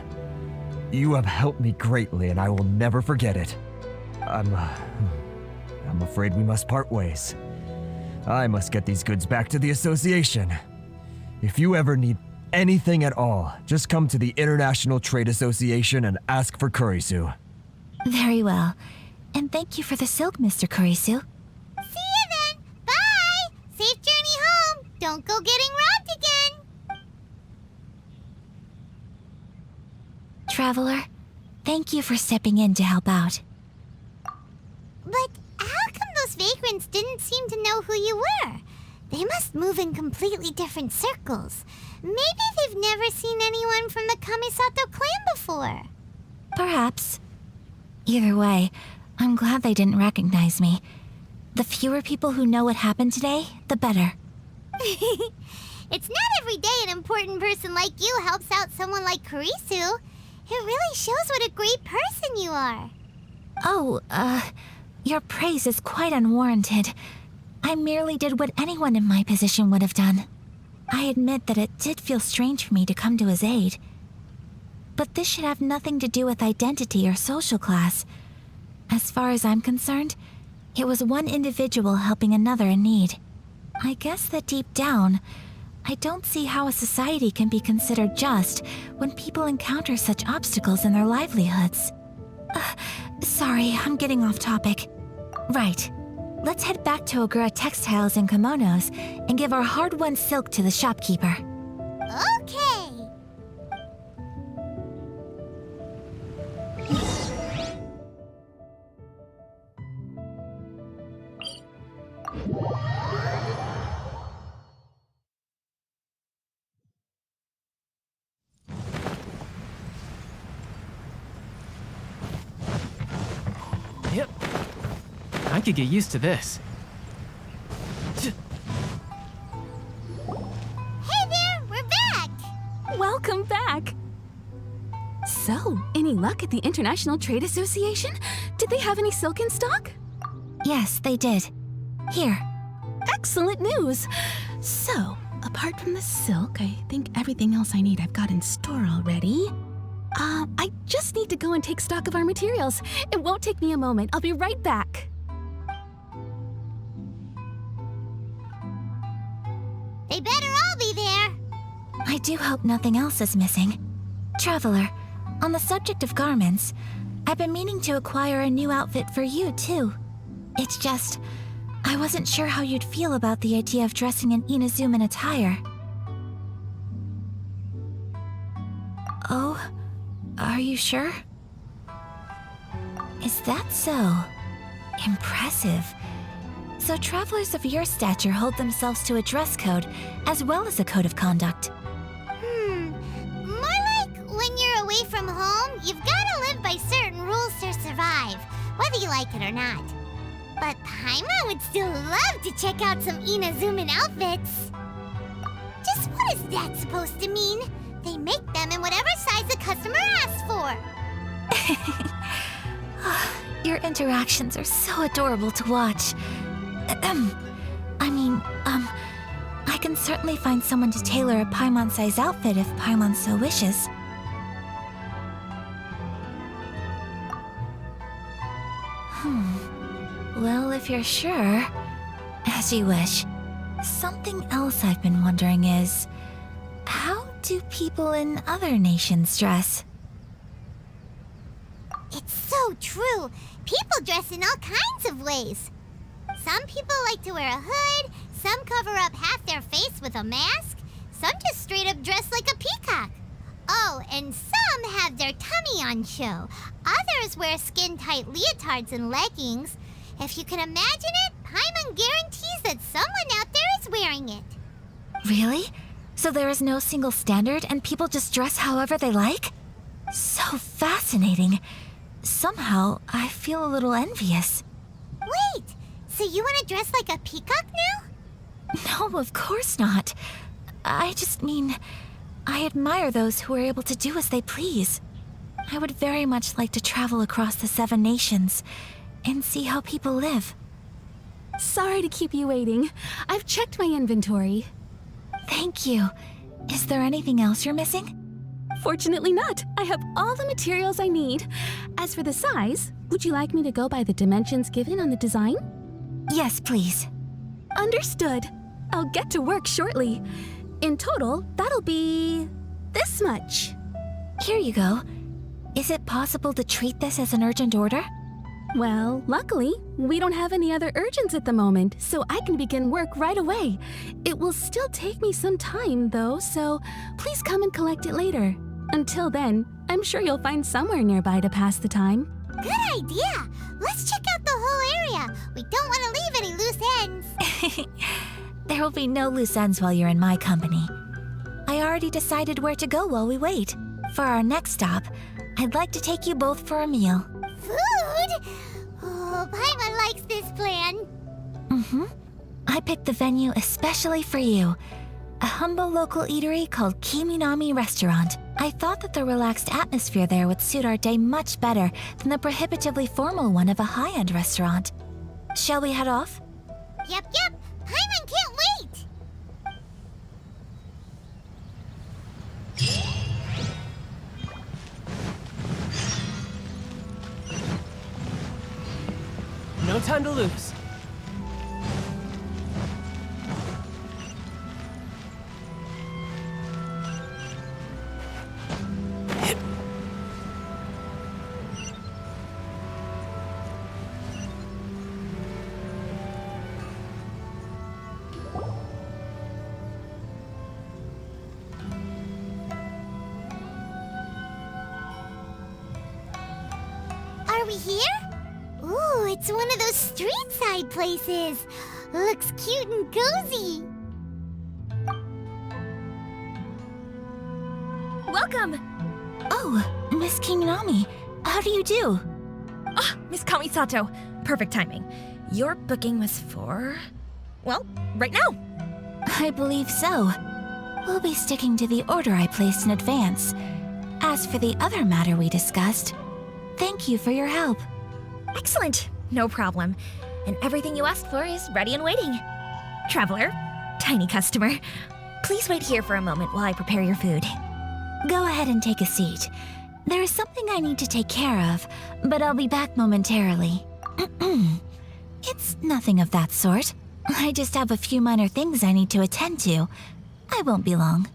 You have helped me greatly, and I will never forget it. I'm afraid we must part ways. I must get these goods back to the association. If you ever need anything at all, just come to the International Trade Association and ask for Kurisu. Very well. And thank you for the silk, Mr. Kurisu. See you then. Bye. Safe journey home. Don't go getting robbed again. Traveler, thank you for stepping in to help out. But how come those vagrants didn't seem to know who you were? They must move in completely different circles. Maybe they've never seen anyone from the Kamisato clan before. Perhaps. Either way, I'm glad they didn't recognize me. The fewer people who know what happened today, the better. It's not every day an important person like you helps out someone like Kurisu. It really shows what a great person you are. Oh, your praise is quite unwarranted. I merely did what anyone in my position would have done. I admit that it did feel strange for me to come to his aid. But this should have nothing to do with identity or social class. As far as I'm concerned, it was one individual helping another in need. I guess that deep down, I don't see how a society can be considered just when people encounter such obstacles in their livelihoods. Sorry, I'm getting off topic. Right. Let's head back to Ogura Textiles and Kimonos and give our hard-won silk to the shopkeeper. Okay. Yep. I could get used to this. Hey there, we're back! Welcome back! So, any luck at the International Trade Association? Did they have any silk in stock? Yes, they did. Here. Excellent news! So, apart from the silk, I think everything else I need I've got in store already. I just need to go and take stock of our materials. It won't take me a moment. I'll be right back. They better all be there. I do hope nothing else is missing. Traveler, on the subject of garments, I've been meaning to acquire a new outfit for you, too. It's just, I wasn't sure how you'd feel about the idea of dressing in Inazuman attire. Oh, are you sure? Is that so? Impressive. So travelers of your stature hold themselves to a dress code, as well as a code of conduct. More like when you're away from home, you've gotta live by certain rules to survive, whether you like it or not. But Paimon would still love to check out some Inazuman outfits. Just what is that supposed to mean? They make them in whatever size the customer asks for. Your interactions are so adorable to watch. I can certainly find someone to tailor a Paimon-size outfit if Paimon so wishes. Well, if you're sure, as you wish. Something else I've been wondering is, how do people in other nations dress? It's so true. People dress in all kinds of ways. Some people like to wear a hood, some cover up half their face with a mask, some just straight up dress like a peacock. Oh, and some have their tummy on show. Others wear skin-tight leotards and leggings. If you can imagine it, Paimon guarantees that someone out there is wearing it. Really? So there is no single standard and people just dress however they like? So fascinating. Somehow, I feel a little envious. Wait, so you want to dress like a peacock now? No, of course not. I just mean, I admire those who are able to do as they please. I would very much like to travel across the 7 nations and see how people live. Sorry to keep you waiting. I've checked my inventory. Thank you. Is there anything else you're missing? Fortunately not. I have all the materials I need. As for the size, would you like me to go by the dimensions given on the design? Yes, please. Understood. I'll get to work shortly. In total, that'll be this much. Here you go. Is it possible to treat this as an urgent order? Well, luckily, we don't have any other urgents at the moment, so I can begin work right away. It will still take me some time, though, so please come and collect it later. Until then, I'm sure you'll find somewhere nearby to pass the time. Good idea! Let's check out the whole area. We don't want to leave any loose ends. There will be no loose ends while you're in my company. I already decided where to go while we wait. For our next stop, I'd like to take you both for a meal. Food? Oh, Paimon likes this plan. I picked the venue especially for you. A humble local eatery called Kiminami Restaurant. I thought that the relaxed atmosphere there would suit our day much better than the prohibitively formal one of a high-end restaurant. Shall we head off? Yep. Paimon can't wait. No time to lose. Are we here? Ooh, it's one of those street-side places. Looks cute and cozy. Welcome! Oh, Miss Kiminami, how do you do? Ah, Miss Kamisato. Perfect timing. Your booking was for... well, right now. I believe so. We'll be sticking to the order I placed in advance. As for the other matter we discussed, thank you for your help. Excellent. No problem. And everything you asked for is ready and waiting. Traveler, tiny customer, please wait here for a moment while I prepare your food. Go ahead and take a seat. There is something I need to take care of, but I'll be back momentarily. It's nothing of that sort. I just have a few minor things I need to attend to. I won't be long.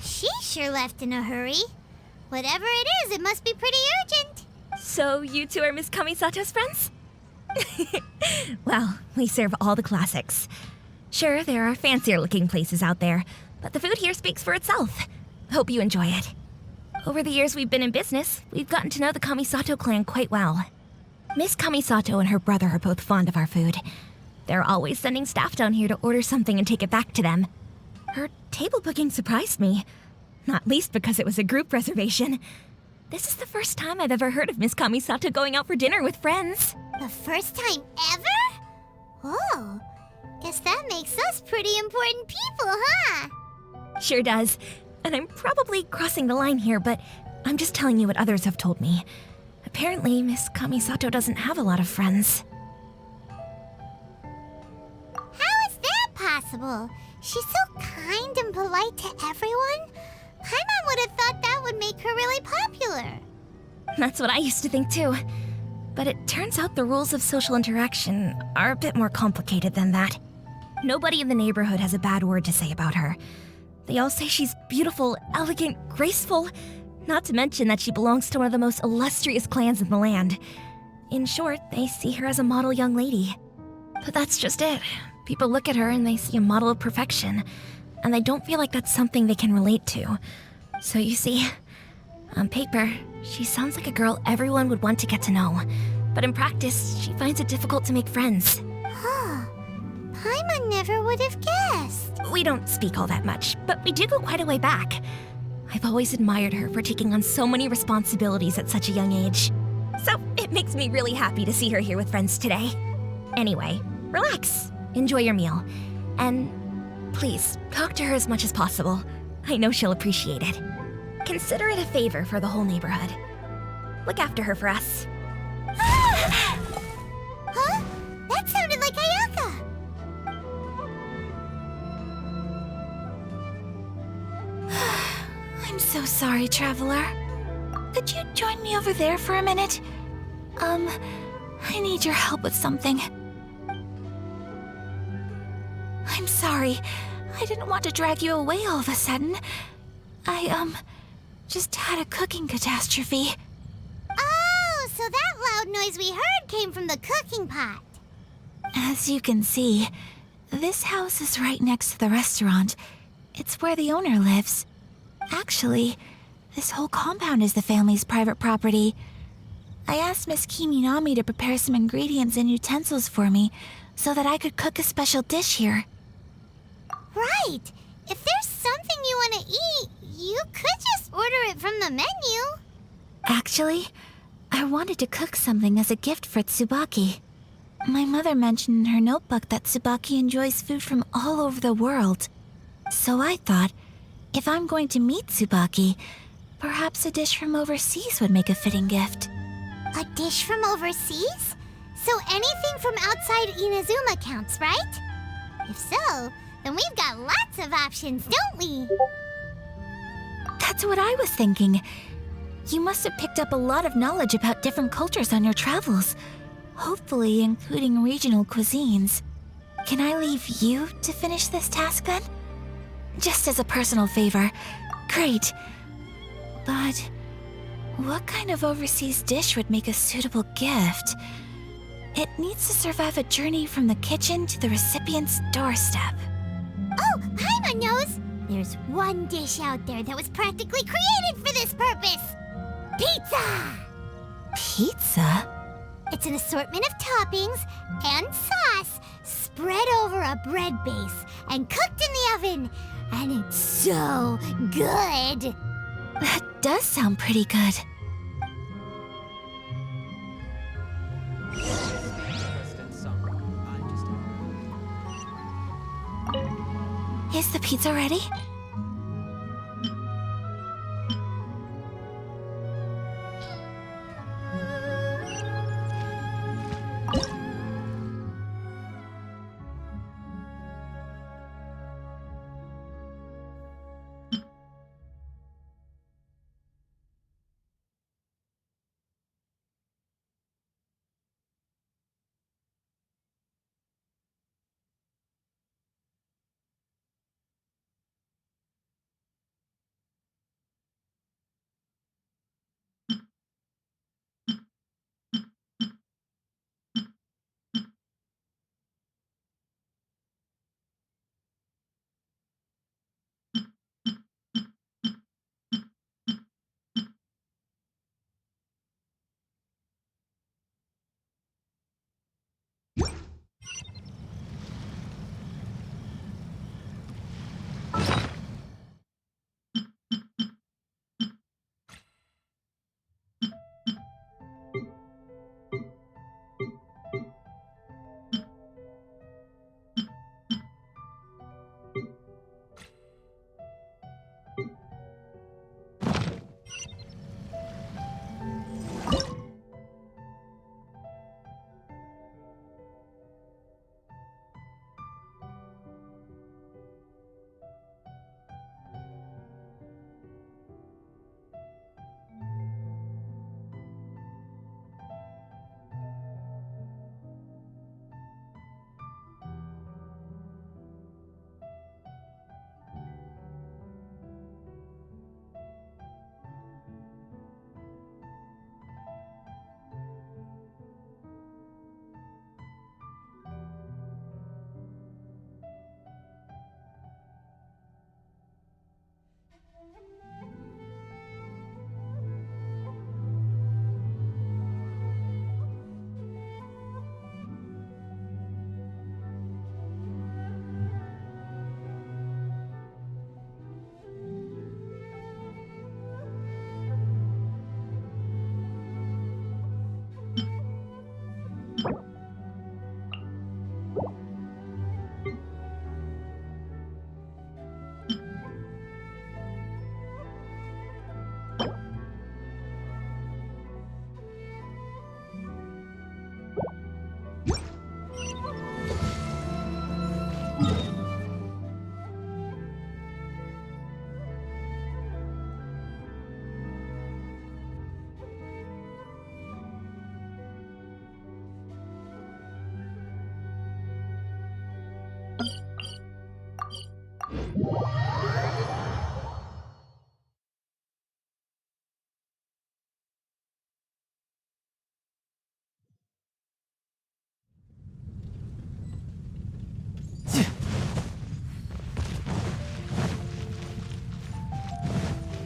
She sure left in a hurry. Whatever it is, it must be pretty urgent. So you two are Miss Kamisato's friends? Well, we serve all the classics. Sure, there are fancier looking places out there, but the food here speaks for itself. Hope you enjoy it. Over the years we've been in business, we've gotten to know the Kamisato clan quite well. Miss Kamisato and her brother are both fond of our food. They're always sending staff down here to order something and take it back to them. Her table booking surprised me, not least because it was a group reservation. This is the first time I've ever heard of Miss Kamisato going out for dinner with friends. The first time ever? Whoa. Guess that makes us pretty important people, huh? Sure does. And I'm probably crossing the line here, but I'm just telling you what others have told me. Apparently, Miss Kamisato doesn't have a lot of friends. How is that possible? She's so kind and polite to everyone. Paimon would have thought that would make her really popular. That's what I used to think too. But it turns out the rules of social interaction are a bit more complicated than that. Nobody in the neighborhood has a bad word to say about her. They all say she's beautiful, elegant, graceful, not to mention that she belongs to one of the most illustrious clans in the land. In short, they see her as a model young lady. But that's just it. People look at her and they see a model of perfection, and they don't feel like that's something they can relate to. So you see, on paper, she sounds like a girl everyone would want to get to know. But in practice, she finds it difficult to make friends. Huh. Paimon never would have guessed. We don't speak all that much, but we do go quite a way back. I've always admired her for taking on so many responsibilities at such a young age. So it makes me really happy to see her here with friends today. Anyway, relax, enjoy your meal, and please talk to her as much as possible. I know she'll appreciate it. Consider it a favor for the whole neighborhood. Look after her for us. Huh? That sounded like Ayaka. I'm so sorry, traveler. Could you join me over there for a minute? I need your help with something. I'm sorry. I didn't want to drag you away all of a sudden. I, just had a cooking catastrophe. Oh, so that loud noise we heard came from the cooking pot. As you can see, this house is right next to the restaurant. It's where the owner lives. Actually, this whole compound is the family's private property. I asked Miss Kiminami to prepare some ingredients and utensils for me so that I could cook a special dish here. Right. If there's something you want to eat, you could just order it from the menu. Actually, I wanted to cook something as a gift for Tsubaki. My mother mentioned in her notebook that Tsubaki enjoys food from all over the world. So I thought, if I'm going to meet Tsubaki, perhaps a dish from overseas would make a fitting gift. A dish from overseas? So anything from outside Inazuma counts, right? If so, then we've got lots of options, don't we? That's what I was thinking. You must have picked up a lot of knowledge about different cultures on your travels, hopefully including regional cuisines. Can I leave you to finish this task then? Just as a personal favor. Great. But what kind of overseas dish would make a suitable gift? It needs to survive a journey from the kitchen to the recipient's doorstep. Oh, Paimon knows! There's one dish out there that was practically created for this purpose! Pizza! Pizza? It's an assortment of toppings and sauce spread over a bread base and cooked in the oven And it's so good! That does sound pretty good. Is the pizza ready?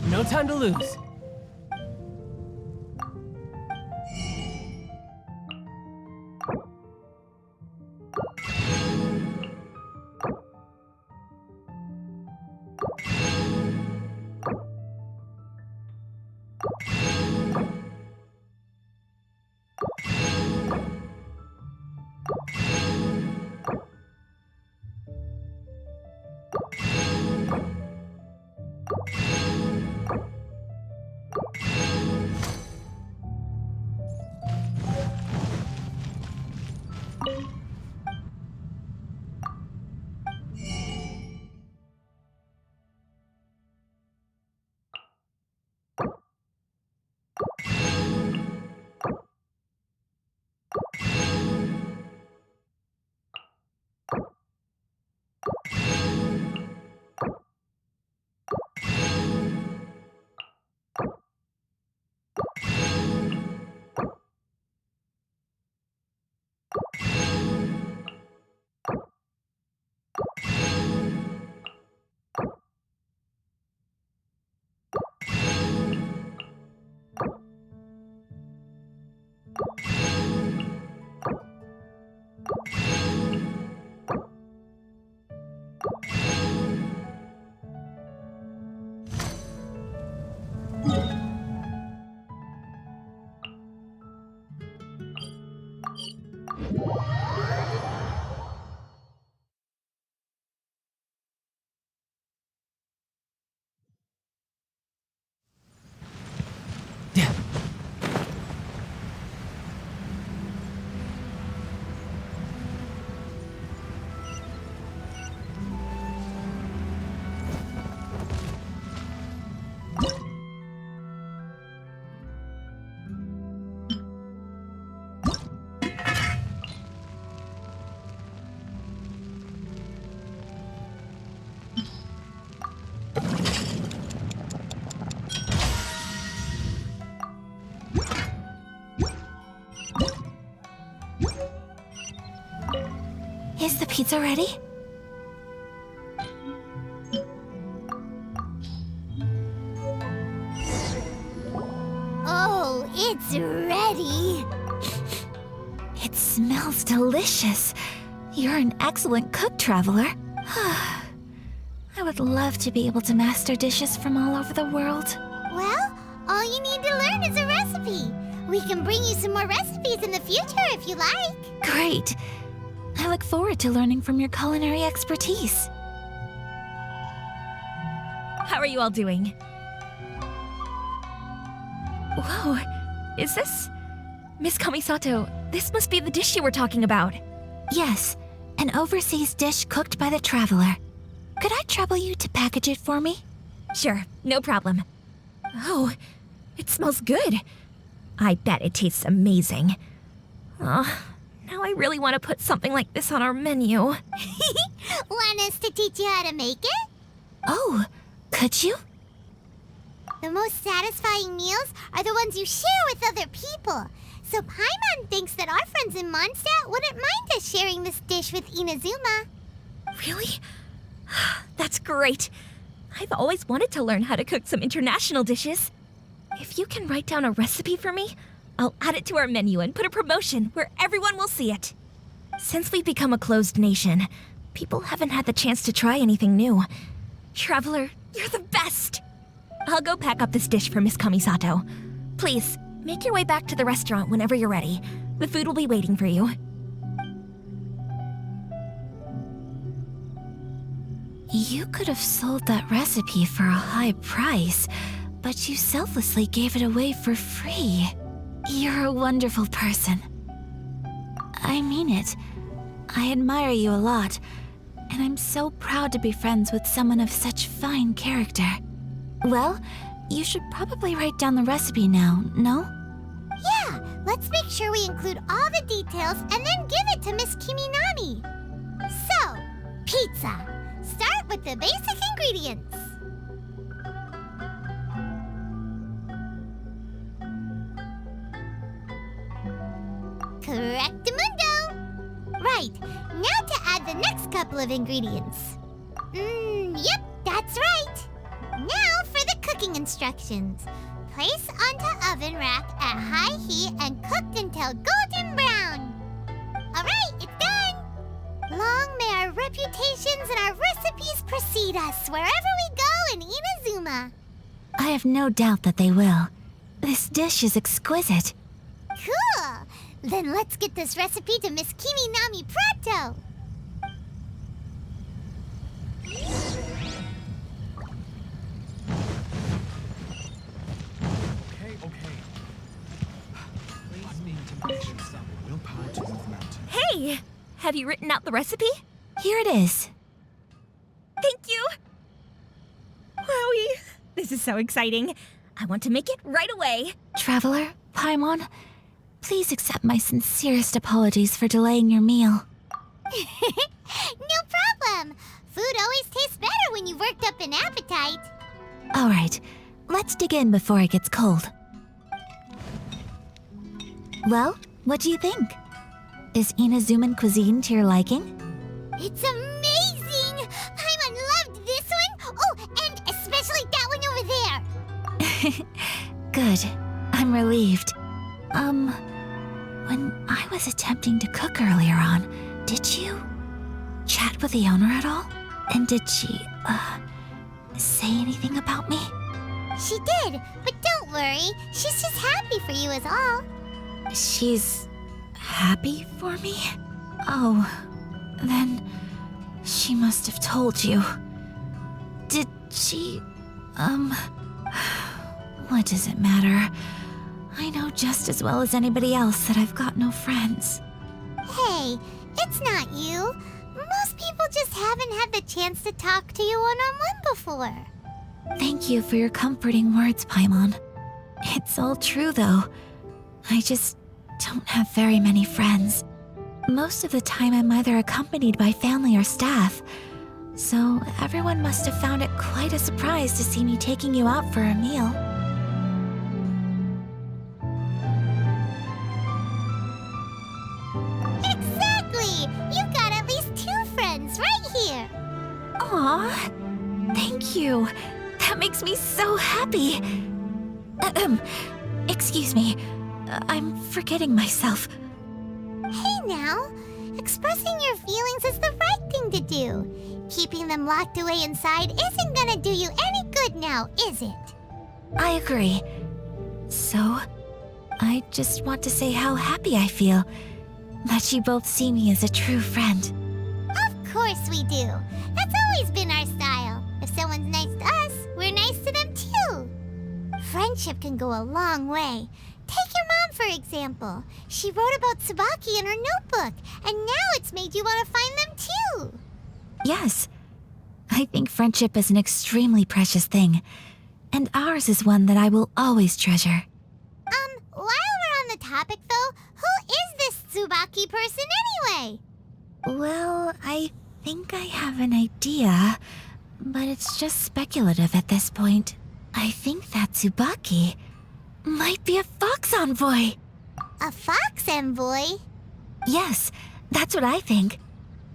No time to lose. pizza ready? Oh, it's ready. It smells delicious. You're an excellent cook, Traveler. I would love to be able to master dishes from all over the world. Well, all you need to learn is a recipe. We can bring you some more recipes in the future if you like. Great. I look forward to learning from your culinary expertise. How are you all doing? Whoa, is this... Miss Kamisato, this must be the dish you were talking about. Yes, an overseas dish cooked by the Traveler. Could I trouble you to package it for me? Sure, no problem. Oh, it smells good. I bet it tastes amazing. Oh, now I really want to put something like this on our menu. Want us to teach you how to make it? Oh, could you? The most satisfying meals are the ones you share with other people. So Paimon thinks that our friends in Mondstadt wouldn't mind us sharing this dish with Inazuma. Really? That's great. I've always wanted to learn how to cook some international dishes. If you can write down a recipe for me, I'll add it to our menu and put a promotion where everyone will see it. Since we've become a closed nation, people haven't had the chance to try anything new. Traveler, you're the best! I'll go pack up this dish for Miss Kamisato. Please, make your way back to the restaurant whenever you're ready. The food will be waiting for you. You could have sold that recipe for a high price, but you selflessly gave it away for free. You're a wonderful person. I mean it. I admire you a lot, and I'm so proud to be friends with someone of such fine character. Well, you should probably write down the recipe now, no? Yeah, let's make sure we include all the details and then give it to Miss Kiminami. So, pizza. Start with the basic ingredients. Correctamundo! Right, now to add the next couple of ingredients. Yep, that's right. Now for the cooking instructions. Place onto oven rack at high heat and cooked until golden brown. Alright, it's done! Long may our reputations and our recipes precede us wherever we go in Inazuma. I have no doubt that they will. This dish is exquisite. Cool! Then let's get this recipe to Miss Kiminami pronto! Hey! Have you written out the recipe? Here it is. Thank you! Wowie! This is so exciting. I want to make it right away. Traveler, Paimon, please accept my sincerest apologies for delaying your meal. No problem! Food always tastes better when you've worked up an appetite. All right, let's dig in before it gets cold. Well, what do you think? Is Inazuman cuisine to your liking? It's amazing! Paimon loved this one! Oh, and especially that one over there! Good. I'm relieved. When I was attempting to cook earlier on, did you chat with the owner at all? And did she, say anything about me? She did, but don't worry. She's just happy for you is all. She's happy for me? Oh, then she must have told you. Did she, what does it matter? I know just as well as anybody else that I've got no friends. Hey, it's not you. Most people just haven't had the chance to talk to you one-on-one before. Thank you for your comforting words, Paimon. It's all true, though. I just don't have very many friends. Most of the time I'm either accompanied by family or staff, so everyone must have found it quite a surprise to see me taking you out for a meal. Exactly! You've got at least 2 Aw, thank you. That makes me so happy. Excuse me. I'm forgetting myself. Hey now, expressing your feelings is the right thing to do. Keeping them locked away inside isn't gonna do you any good now, is it? I agree. So, I just want to say how happy I feel that you both see me as a true friend. Of course we do. That's always been our style. If someone's nice to us, we're nice to them too. Friendship can go a long way. Take your mom, for example. She wrote about Tsubaki in her notebook, and now it's made you want to find them too. Yes, I think friendship is an extremely precious thing, and ours is one that I will always treasure. While we're on the topic though, who is this Tsubaki person anyway? Well, I think I have an idea, but it's just speculative at this point. I think that Tsubaki might be a fox envoy. A fox envoy? Yes, that's what I think.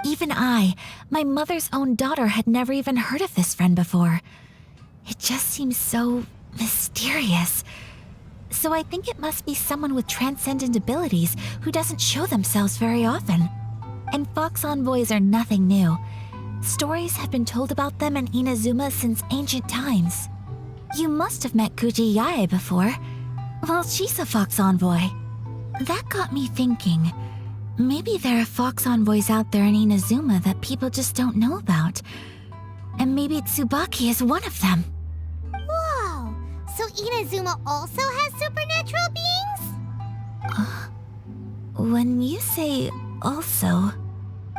Even I, my mother's own daughter, had never even heard of this friend before. It just seems so mysterious. So I think it must be someone with transcendent abilities who doesn't show themselves very often. And fox envoys are nothing new. Stories have been told about them in Inazuma since ancient times. You must have met Kuji Yae before. Well, she's a fox envoy. That got me thinking. Maybe there are fox envoys out there in Inazuma that people just don't know about. And maybe Tsubaki is one of them. Whoa! So Inazuma also has supernatural beings? When you say also...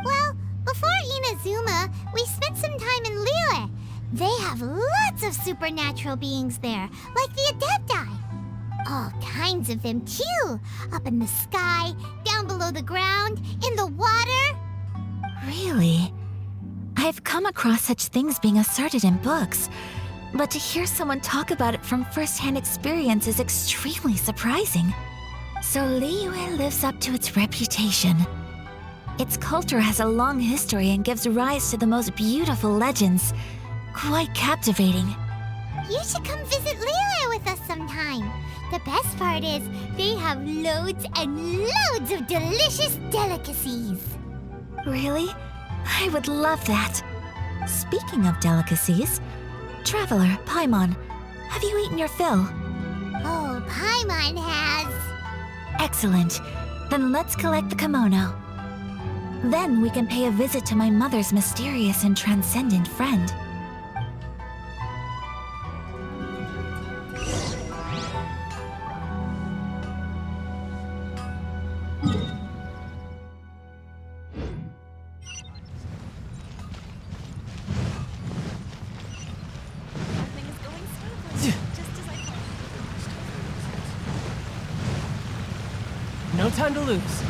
Well, before Inazuma, we spent some time in Liyue. They have lots of supernatural beings there, like the Adepti. All kinds of them too. Up in the sky, down below the ground, in the water. Really? I've come across such things being asserted in books, but to hear someone talk about it from first-hand experience is extremely surprising. So Liyue lives up to its reputation. Its culture has a long history and gives rise to the most beautiful legends. Quite captivating. You should come visit Liyue with us sometime. The best part is, they have loads and loads of delicious delicacies. Really? I would love that. Speaking of delicacies, Traveler, Paimon, have you eaten your fill? Oh, Paimon has. Excellent. Then let's collect the kimono. Then we can pay a visit to my mother's mysterious and transcendent friend. No time to lose.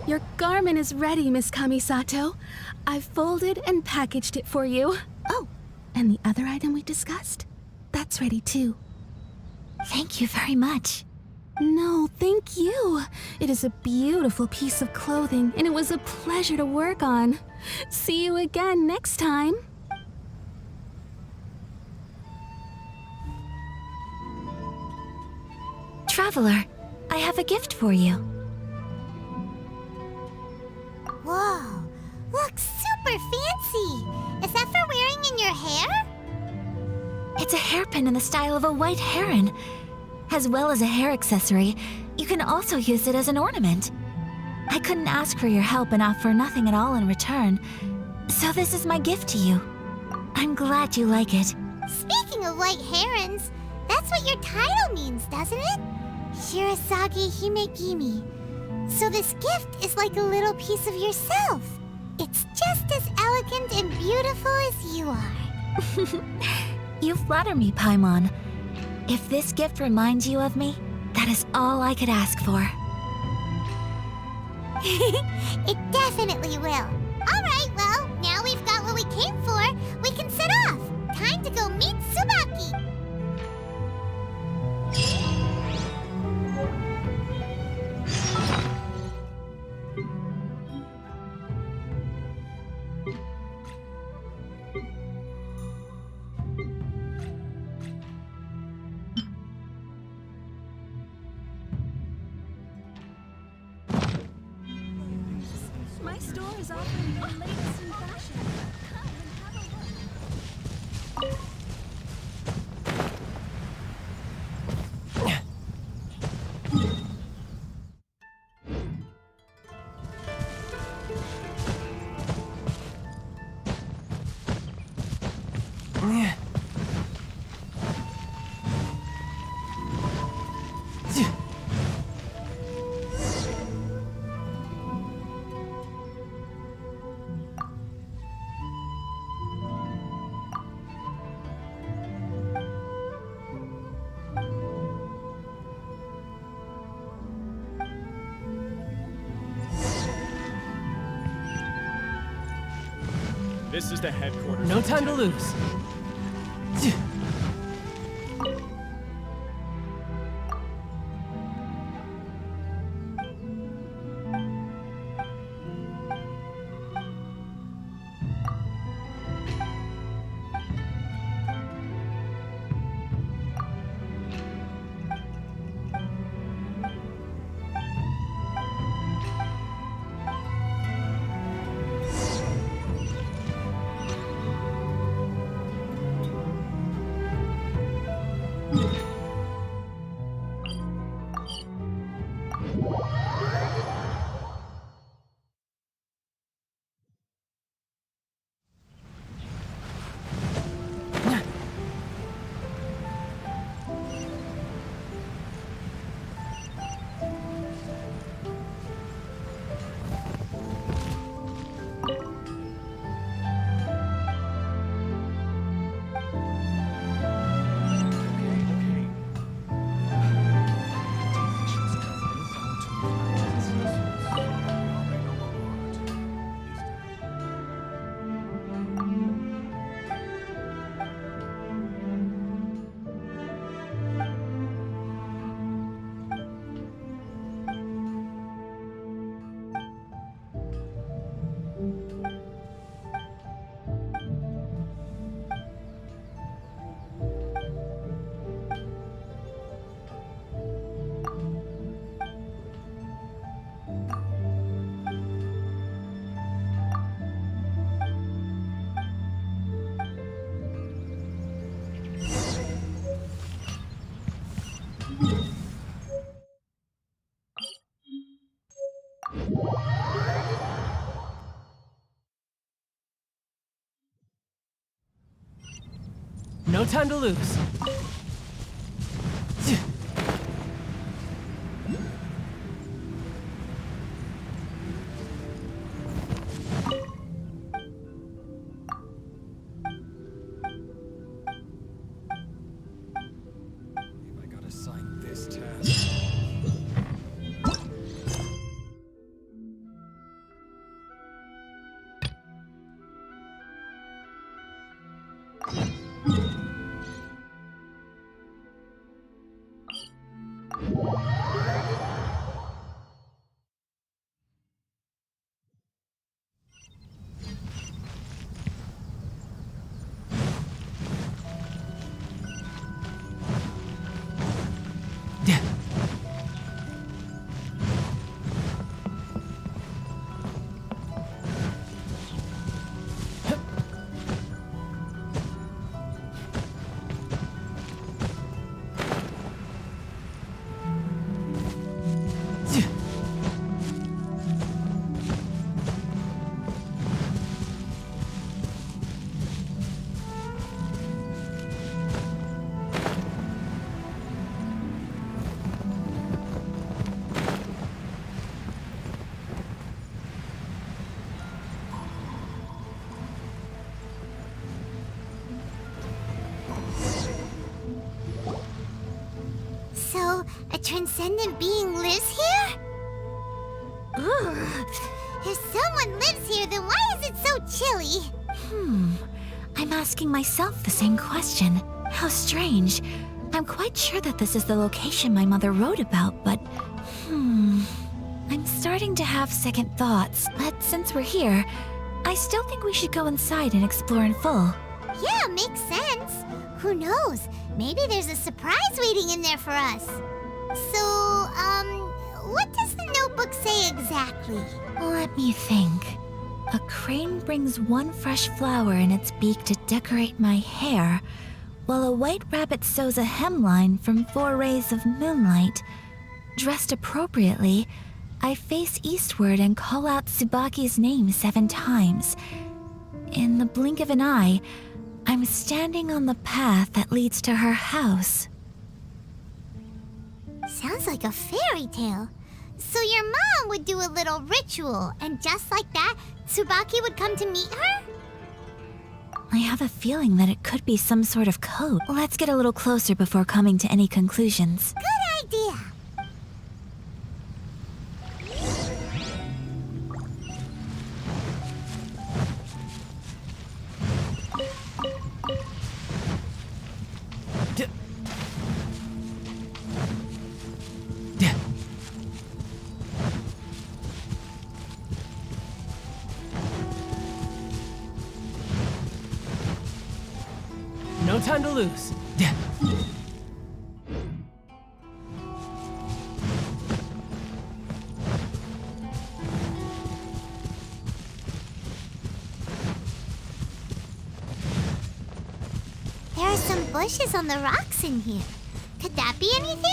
Your garment is ready, Miss Kamisato. I've folded and packaged it for you. Oh, and the other item we discussed? That's ready too. Thank you very much. No, thank you. It is a beautiful piece of clothing, and it was a pleasure to work on. See you again next time. Traveler, I have a gift for you. Whoa, looks super fancy. Is that for wearing in your hair? It's a hairpin in the style of a white heron. As well as a hair accessory, you can also use it as an ornament. I couldn't ask for your help and offer nothing at all in return, so this is my gift to you. I'm glad you like it. Speaking of white herons, that's what your title means, doesn't it? Shirasagi Himegimi. So this gift is like a little piece of yourself. It's just as elegant and beautiful as you are. You flatter me, Paimon. If this gift reminds you of me, That is all I could ask for. It definitely will. Alright, well, now we've got what we came for. We can set off. Time to go meet Tsubaki. My store is offering the latest in fashion. Come and have a look. This is the headquarters. No time to lose. No time to lose. I gotta sign this task. transcendent being lives here? Ugh. If someone lives here, then why is it so chilly? I'm asking myself the same question. How strange. I'm quite sure that this is the location my mother wrote about, but... I'm starting to have second thoughts, but since we're here, I still think we should go inside and explore in full. Yeah, makes sense. Who knows? Maybe there's a surprise waiting in there for us. So, what does the notebook say exactly? Let me think. A crane brings one fresh flower in its beak to decorate my hair, while a white rabbit sews a hemline from 4 rays of moonlight. Dressed appropriately, I face eastward and call out Tsubaki's name 7 times. In the blink of an eye, I'm standing on the path that leads to her house. Sounds like a fairy tale. So your mom would do a little ritual, and just like that, Tsubaki would come to meet her? I have a feeling that it could be some sort of code. Let's get a little closer before coming to any conclusions. Good idea. No time to lose. There are some bushes on the rocks in here. Could that be anything?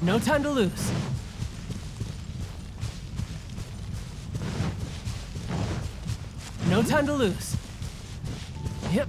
No time to lose. No time to lose. Yep.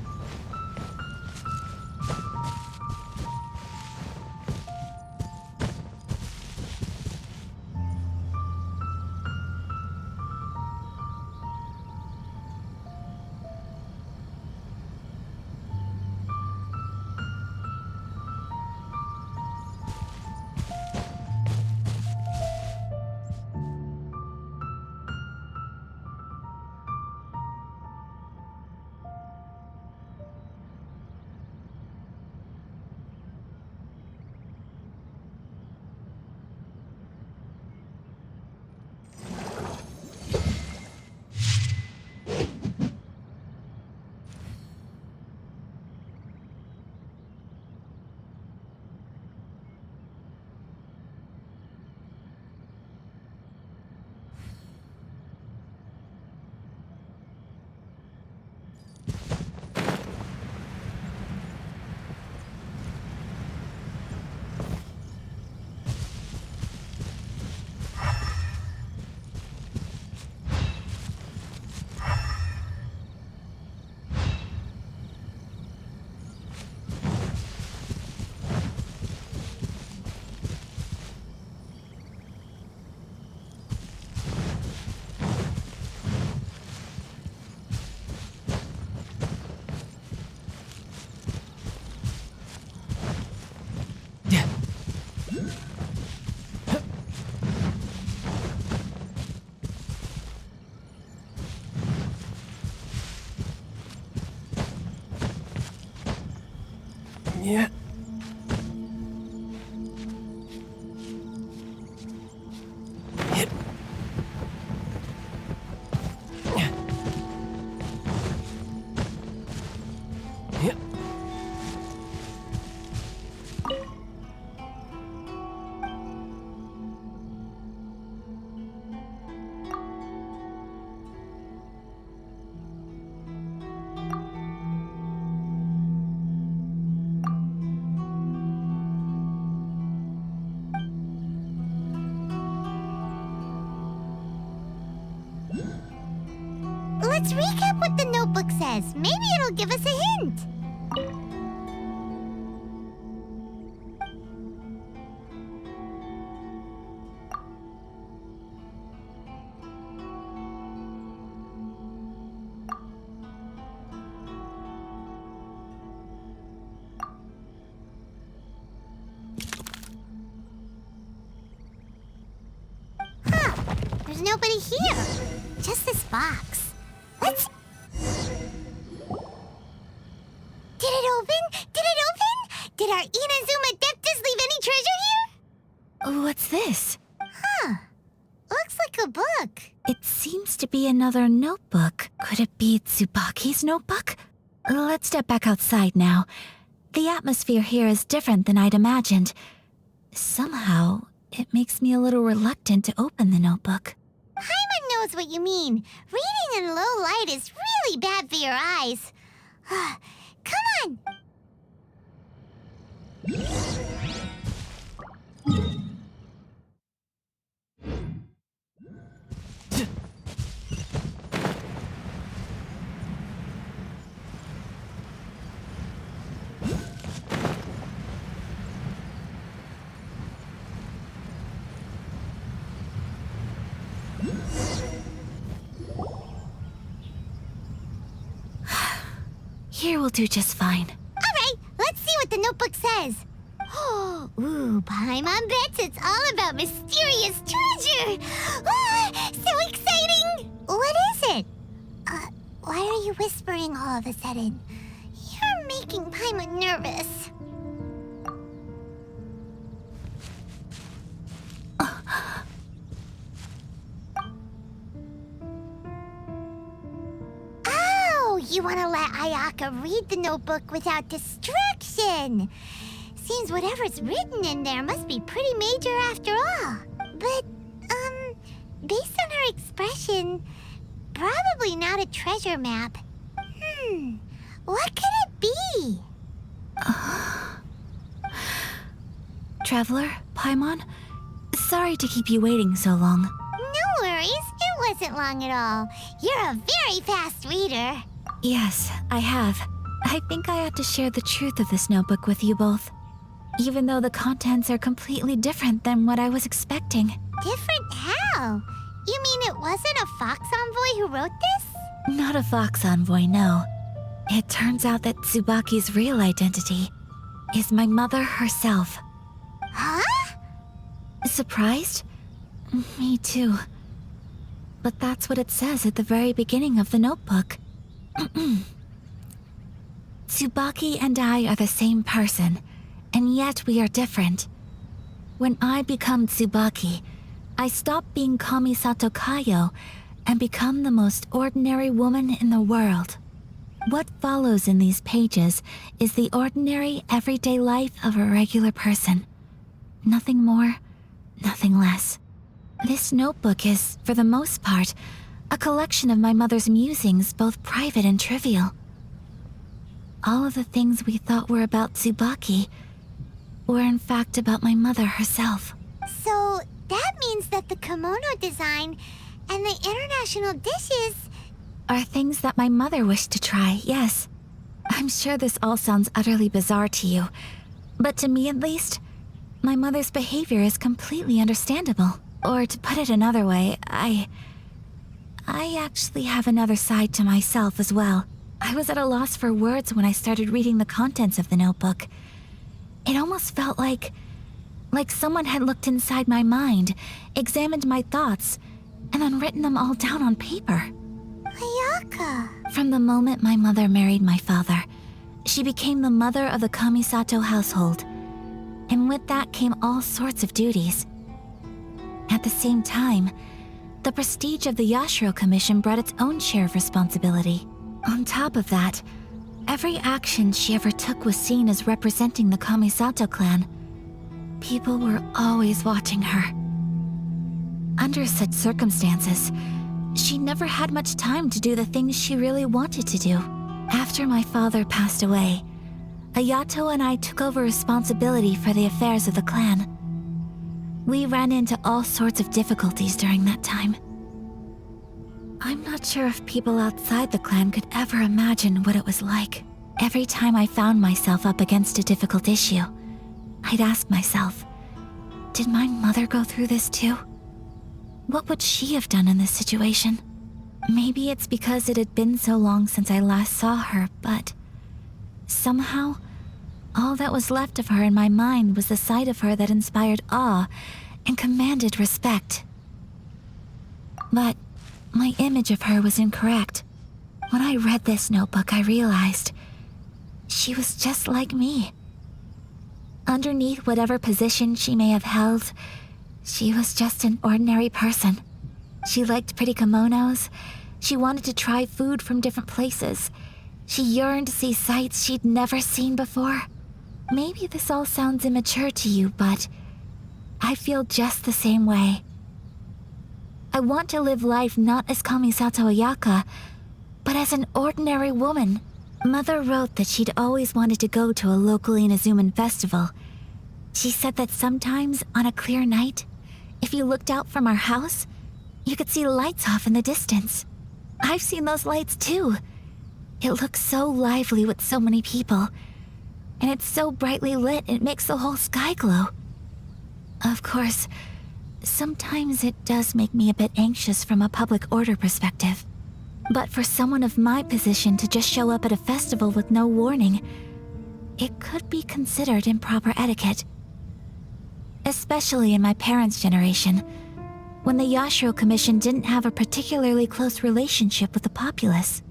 Yeah. Hit. Yep. recap what the notebook says. Maybe it'll give us a hint. There's nobody here. Just this box. Let's... Did it open? Did it open? Did our Inazuma Adeptus leave any treasure here? What's this? Huh. Looks like a book. It seems to be another notebook. Could it be Tsubaki's notebook? Let's step back outside now. The atmosphere here is different than I'd imagined. Somehow, it makes me a little reluctant to open the notebook. Paimon knows what you mean. Reading in low light is really bad for your eyes. Come on! Here will do just fine. Alright, let's see what the notebook says. Ooh, Paimon bets it's all about mysterious treasure! Ah, so exciting! What is it? Why are you whispering all of a sudden? You're making Paimon nervous. You want to let Ayaka read the notebook without distraction. Seems whatever's written in there must be pretty major after all. But, based on her expression, probably not a treasure map. What could it be? Traveler, Paimon, sorry to keep you waiting so long. No worries, it wasn't long at all. You're a very fast reader. Yes, I have. I think I ought to share the truth of this notebook with you both. Even though the contents are completely different than what I was expecting. Different how? You mean it wasn't a Fox Envoy who wrote this? Not a Fox Envoy, no. It turns out that Tsubaki's real identity is my mother herself. Huh? Surprised? Me too. But that's what it says at the very beginning of the notebook. Tsubaki and I are the same person, and yet we are different. When I become Tsubaki, I stop being Kamisato Kayo and become the most ordinary woman in the world. What follows in these pages is the ordinary, everyday life of a regular person. Nothing more, nothing less. This notebook is, for the most part, a collection of my mother's musings, both private and trivial. All of the things we thought were about Tsubaki were in fact about my mother herself. So that means that the kimono design and the international dishes are things that my mother wished to try, yes. I'm sure this all sounds utterly bizarre to you, but to me at least, my mother's behavior is completely understandable. Or to put it another way, I actually have another side to myself as well. I was at a loss for words when I started reading the contents of the notebook. It almost felt like someone had looked inside my mind, examined my thoughts, and then written them all down on paper. Ayaka. From the moment my mother married my father, she became the mother of the Kamisato household. And with that came all sorts of duties. At the same time, the prestige of the Yashiro Commission brought its own share of responsibility. On top of that, every action she ever took was seen as representing the Kamisato clan. People were always watching her. Under such circumstances, she never had much time to do the things she really wanted to do. After my father passed away, Ayato and I took over responsibility for the affairs of the clan. We ran into all sorts of difficulties during that time. I'm not sure if people outside the clan could ever imagine what it was like. Every time I found myself up against a difficult issue, I'd ask myself, did my mother go through this too? What would she have done in this situation? Maybe it's because it had been so long since I last saw her, but somehow, all that was left of her in my mind was the sight of her that inspired awe and commanded respect. But my image of her was incorrect. When I read this notebook, I realized she was just like me. Underneath whatever position she may have held, she was just an ordinary person. She liked pretty kimonos. She wanted to try food from different places. She yearned to see sights she'd never seen before. Maybe this all sounds immature to you, but I feel just the same way. I want to live life not as Kamisato Ayaka, but as an ordinary woman. Mother wrote that she'd always wanted to go to a local Inazuman festival. She said that sometimes, on a clear night, if you looked out from our house, you could see lights off in the distance. I've seen those lights too. It looks so lively with so many people, and it's so brightly lit it makes the whole sky glow. Of course, sometimes it does make me a bit anxious from a public order perspective. But for someone of my position to just show up at a festival with no warning, it could be considered improper etiquette. Especially in my parents' generation, when the Yashiro Commission didn't have a particularly close relationship with the populace.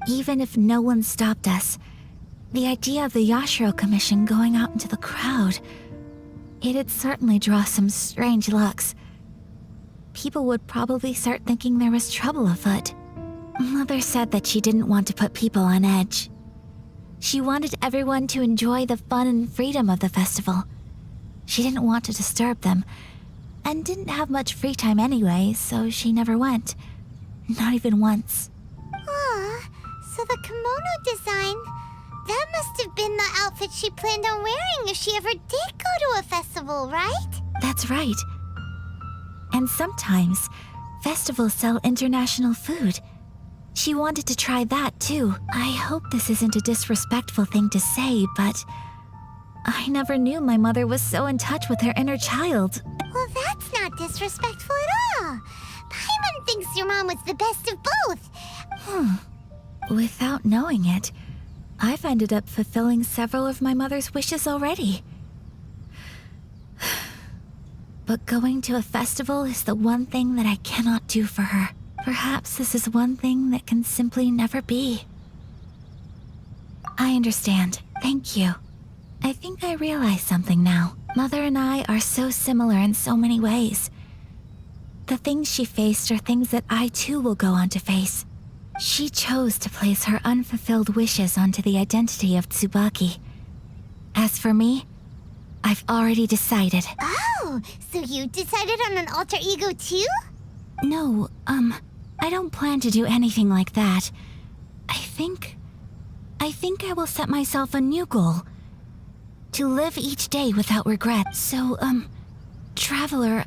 Even if no one stopped us, the idea of the Yashiro Commission going out into the crowd, it'd certainly draw some strange looks. People would probably start thinking there was trouble afoot. Mother said that she didn't want to put people on edge. She wanted everyone to enjoy the fun and freedom of the festival. She didn't want to disturb them, and didn't have much free time anyway, so she never went. Not even once. Aw, so the kimono design, that must have been the outfit she planned on wearing if she ever did go to a festival, right? That's right. And sometimes, festivals sell international food. She wanted to try that too. I hope this isn't a disrespectful thing to say, but I never knew my mother was so in touch with her inner child. Well, that's not disrespectful at all. Paimon thinks your mom was the best of both. Without knowing it, I've ended up fulfilling several of my mother's wishes already. But going to a festival is the one thing that I cannot do for her. Perhaps this is one thing that can simply never be. I understand. Thank you. I think I realize something now. Mother and I are so similar in so many ways. The things she faced are things that I too will go on to face. She chose to place her unfulfilled wishes onto the identity of Tsubaki. As for me, I've already decided. Oh, so you decided on an alter ego too? No, I don't plan to do anything like that. I think I will set myself a new goal. To live each day without regret. So, Traveler,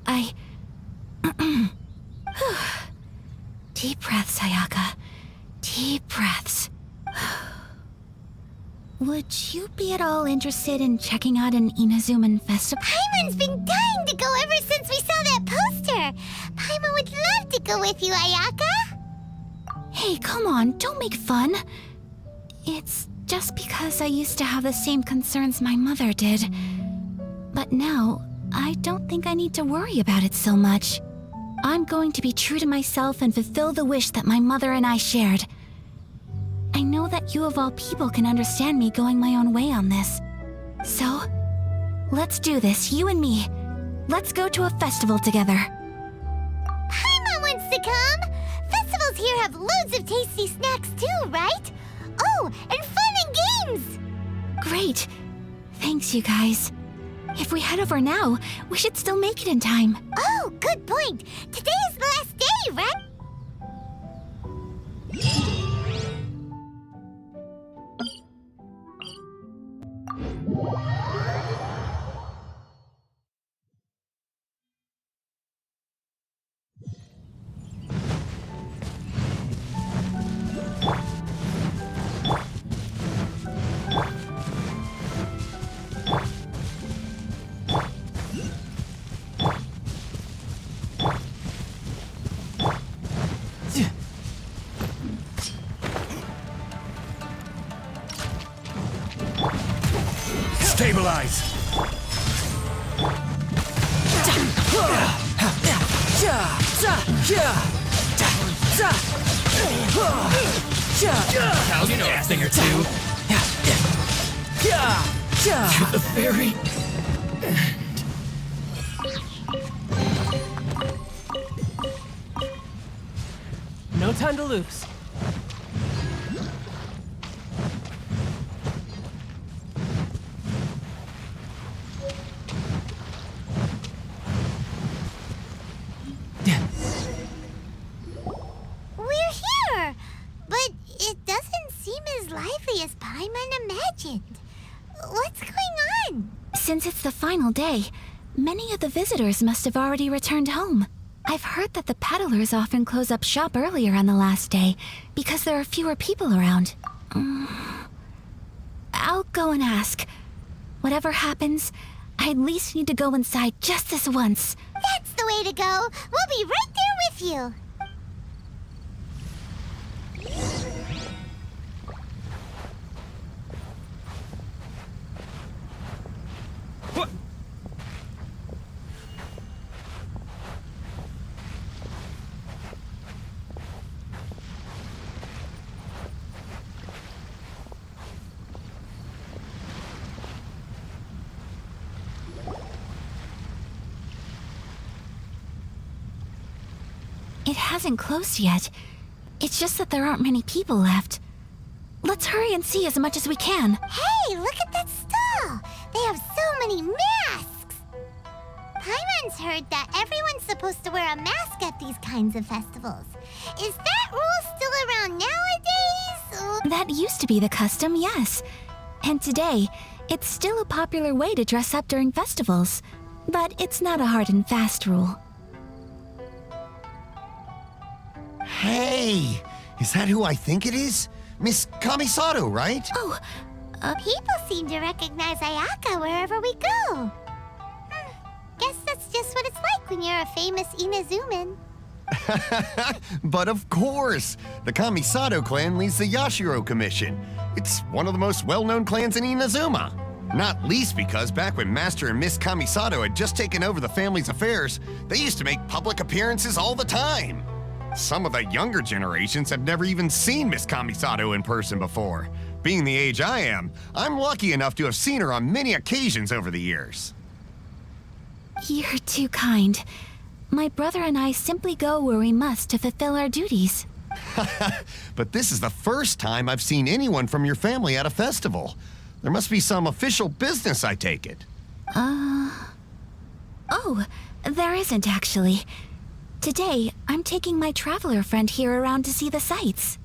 Deep breaths, Ayaka. Deep breaths. Would you be at all interested in checking out an Inazuman festival? Paimon's been dying to go ever since we saw that poster. Paimon would love to go with you, Ayaka. Hey, come on, don't make fun. It's just because I used to have the same concerns my mother did. But now, I don't think I need to worry about it so much. I'm going to be true to myself and fulfill the wish that my mother and I shared. I know that you of all people can understand me going my own way on this. So, let's do this, you and me. Let's go to a festival together. Paimon wants to come! Festivals here have loads of tasty snacks too, right? Oh, and fun and games! Great. Thanks, you guys. If we head over now, we should still make it in time. Oh, good point. Today is the last day, right? neutralize! You know a thing or two. To the very end. No time to lose. We're here! But it doesn't seem as lively as Paimon imagined. What's going on? Since it's the final day, many of the visitors must have already returned home. I've heard that the peddlers often close up shop earlier on the last day because there are fewer people around. I'll go and ask. Whatever happens, I at least need to go inside just this once. That's the way to go. We'll be right there with you. It hasn't closed yet. It's just that there aren't many people left. Let's hurry and see as much as we can. Hey, look at that stall! They have so many masks! Paimon's heard that everyone's supposed to wear a mask at these kinds of festivals. Is that rule still around nowadays? That used to be the custom, yes. And today, it's still a popular way to dress up during festivals. But it's not a hard and fast rule. Hey! Is that who I think it is? Miss Kamisato, right? Oh, People seem to recognize Ayaka wherever we go. Guess that's just what it's like when you're a famous Inazuman. But of course! The Kamisato clan leads the Yashiro Commission. It's one of the most well-known clans in Inazuma. Not least because back when Master and Miss Kamisato had just taken over the family's affairs, they used to make public appearances all the time. Some of the younger generations have never even seen Miss Kamisato in person before. Being the age I am, I'm lucky enough to have seen her on many occasions over the years. You're too kind. My brother and I simply go where we must to fulfill our duties. But this is the first time I've seen anyone from your family at a festival. There must be some official business, I take it. Oh, there isn't actually. Today, I'm taking my traveler friend here around to see the sights.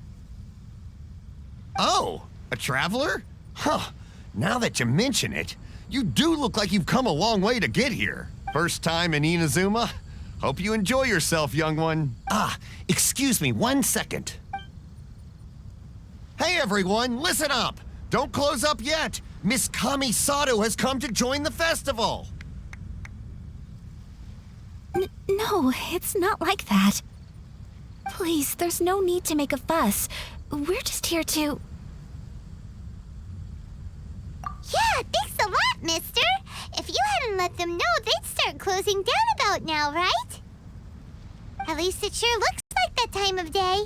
Oh, a traveler? Huh. Now that you mention it, you do look like you've come a long way to get here. First time in Inazuma? Hope you enjoy yourself, young one. Excuse me 1 second. Hey everyone, listen up! Don't close up yet! Miss Kamisato has come to join the festival! No, it's not like that. Please, there's no need to make a fuss. We're just here to... Yeah, thanks a lot, mister. If you hadn't let them know, they'd start closing down about now, right? At least it sure looks like that time of day.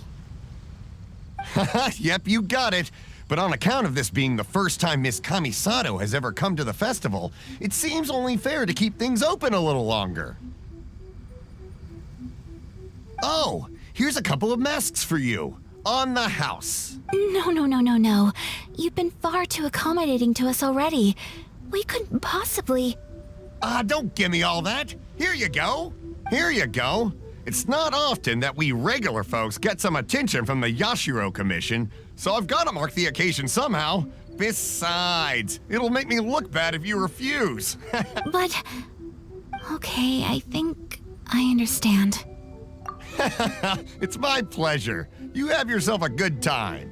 Yep, you got it. But on account of this being the first time Miss Kamisato has ever come to the festival, it seems only fair to keep things open a little longer. Oh, here's a couple of masks for you. On the house. No. You've been far too accommodating to us already. We couldn't possibly... Don't give me all that. Here you go. Here you go. It's not often that we regular folks get some attention from the Yashiro Commission, so I've got to mark the occasion somehow. Besides, it'll make me look bad if you refuse. But... Okay, I think I understand. It's my pleasure. You have yourself a good time.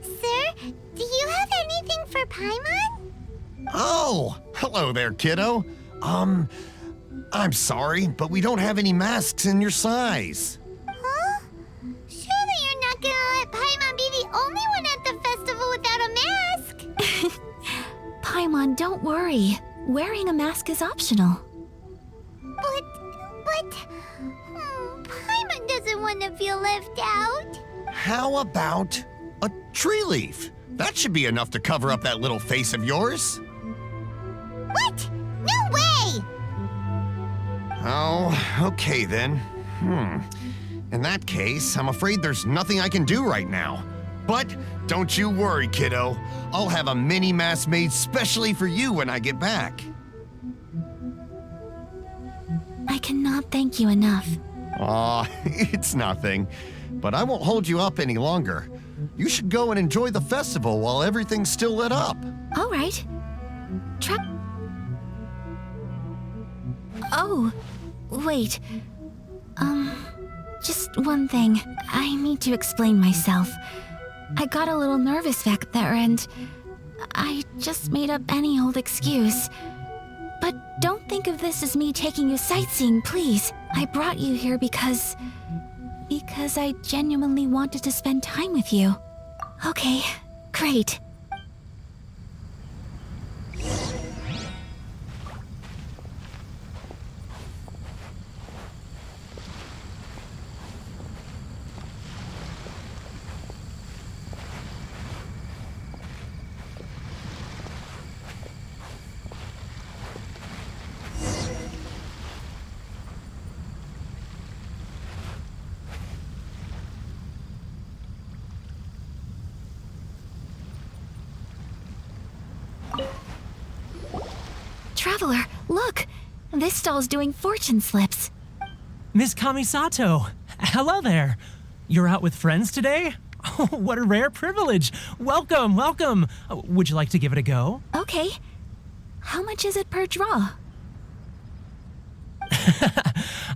Sir, do you have anything for Paimon? Oh, hello there, kiddo. I'm sorry, but we don't have any masks in your size. Huh? Surely you're not gonna let Paimon be the only one at the festival without a mask? Paimon, don't worry. Wearing a mask is optional. But Paimon doesn't want to feel left out. How about a tree leaf? That should be enough to cover up that little face of yours. What? No way! Oh, okay then. In that case, I'm afraid there's nothing I can do right now. But don't you worry, kiddo. I'll have a mini mask made specially for you when I get back. I cannot thank you enough. Aw, it's nothing. But I won't hold you up any longer. You should go and enjoy the festival while everything's still lit up. All right. Oh, wait. Just one thing. I need to explain myself. I got a little nervous back there and I just made up any old excuse. But don't think of this as me taking you sightseeing, please. I brought you here because I genuinely wanted to spend time with you. Okay, great. Traveler, look! This stall's doing fortune slips. Miss Kamisato, hello there. You're out with friends today? Oh, what a rare privilege. Welcome, welcome. Would you like to give it a go? Okay. How much is it per draw?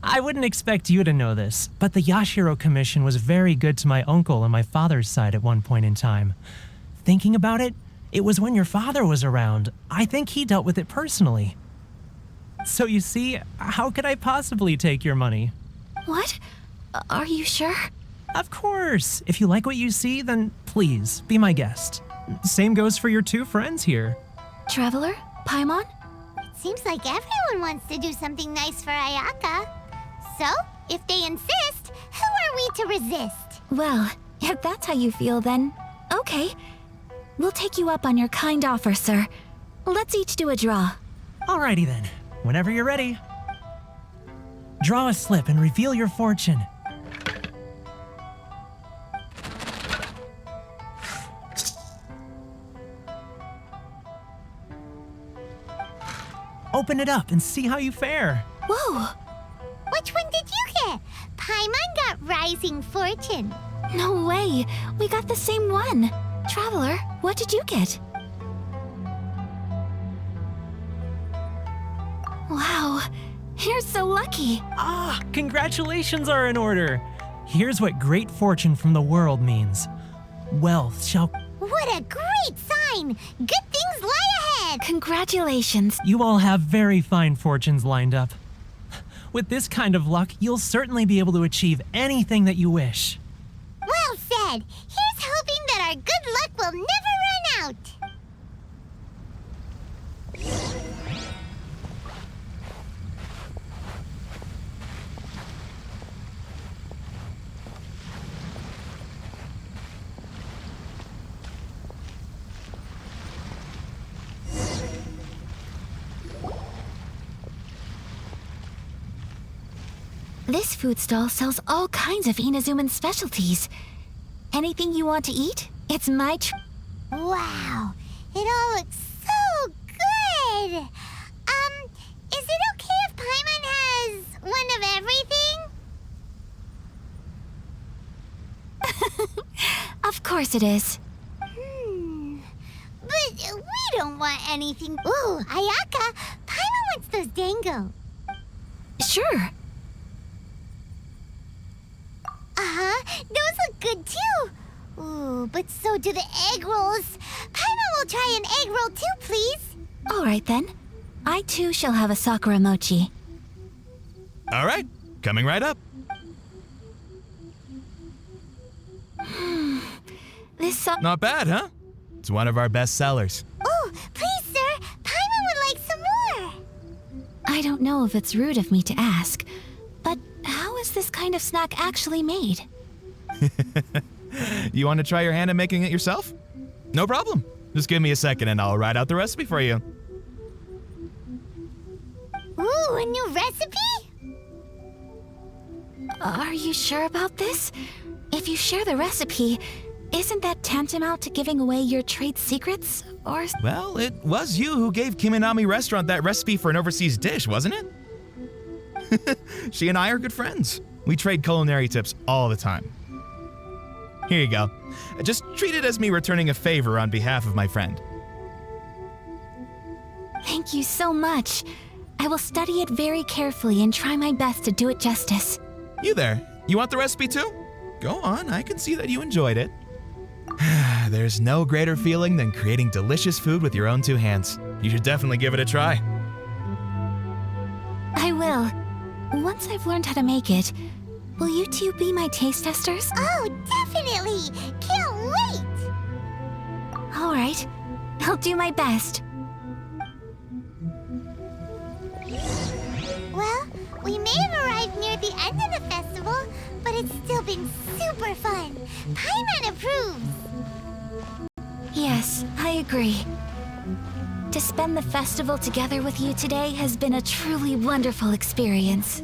I wouldn't expect you to know this, but the Yashiro Commission was very good to my uncle on my father's side at one point in time. Thinking about it, it was when your father was around. I think he dealt with it personally. So you see, how could I possibly take your money? What? Are you sure? Of course. If you like what you see, then please, be my guest. Same goes for your two friends here. Traveler? Paimon? It seems like everyone wants to do something nice for Ayaka. So, if they insist, who are we to resist? Well, if that's how you feel, then okay. We'll take you up on your kind offer, sir. Let's each do a draw. Alrighty then. Whenever you're ready. Draw a slip and reveal your fortune. Open it up and see how you fare. Whoa! Which one did you get? Paimon got Rising Fortune. No way! We got the same one. Traveler, what did you get? Wow, you're so lucky. Ah, congratulations are in order. Here's what great fortune from the world means. Wealth shall... What a great sign! Good things lie ahead! Congratulations. You all have very fine fortunes lined up. With this kind of luck, you'll certainly be able to achieve anything that you wish. Well said! Here's hoping that our good luck will never run out! This food stall sells all kinds of Inazuman specialties. Anything you want to eat? It's my Wow, it all looks so good! Is it okay if Paimon has one of everything? Of course it is. But we don't want anything. Ooh, Ayaka, Paimon wants those dango. Sure. Those look good too. Ooh, but so do the egg rolls. Paimon will try an egg roll too, please. All right then. I too shall have a Sakura mochi. All right, coming right up. This Not bad, huh? It's one of our best sellers. Oh, please, sir. I don't know if it's rude of me to ask, but how is this kind of snack actually made? You want to try your hand at making it yourself? No problem. Just give me a second and I'll write out the recipe for you. Ooh, a new recipe? Are you sure about this? If you share the recipe, isn't that tantamount to giving away your trade secrets, or... Well, it was you who gave Kiminami Restaurant that recipe for an overseas dish, wasn't it? She and I are good friends. We trade culinary tips all the time. Here you go. Just treat it as me returning a favor on behalf of my friend. Thank you so much. I will study it very carefully and try my best to do it justice. You there, you want the recipe too? Go on, I can see that you enjoyed it. There's no greater feeling than creating delicious food with your own two hands. You should definitely give it a try. I will. Once I've learned how to make it, will you two be my taste testers? Oh, definitely! Can't wait! All right. I'll do my best. Well, we may have arrived near the end of the festival, but it's still been super fun. Paimon approves! Yes, I agree. To spend the festival together with you today has been a truly wonderful experience.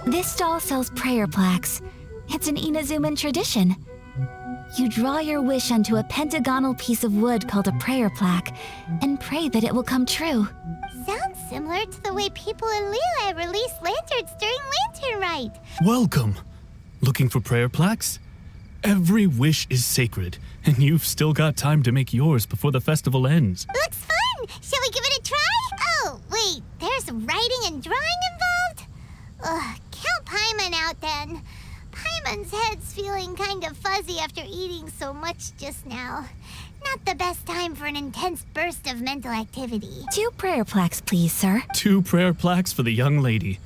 This stall sells prayer plaques. It's an Inazuman tradition. You draw your wish onto a pentagonal piece of wood called a prayer plaque and pray that it will come true. Sounds similar to the way people in Liyue release lanterns during Lantern Rite. Welcome. Looking for prayer plaques? Every wish is sacred, and you've still got time to make yours before the festival ends. Looks fun! Shall we give it a try? Oh, wait, there's writing and drawing involved? Ugh, count Paimon out then. Paimon's head's feeling kind of fuzzy after eating so much just now. Not the best time for an intense burst of mental activity. 2 prayer plaques, please, sir. 2 prayer plaques for the young lady.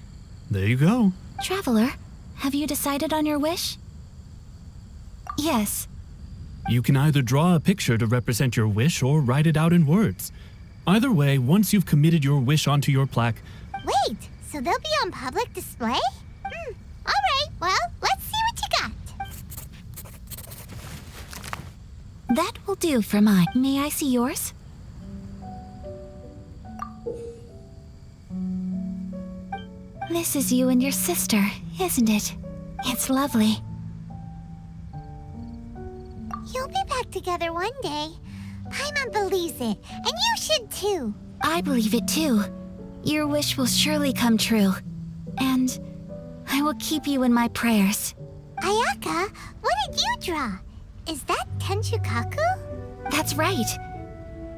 There you go. Traveler, have you decided on your wish? Yes. You can either draw a picture to represent your wish or write it out in words. Either way, once you've committed your wish onto your plaque... Wait, so they'll be on public display? Alright, well, let's see what you got. That will do for mine. May I see yours? This is you and your sister, isn't it? It's lovely. You'll be back together one day. Paimon believes it, and you should too. I believe it too. Your wish will surely come true. And I will keep you in my prayers. Ayaka, what did you draw? Is that Tenchukaku? That's right.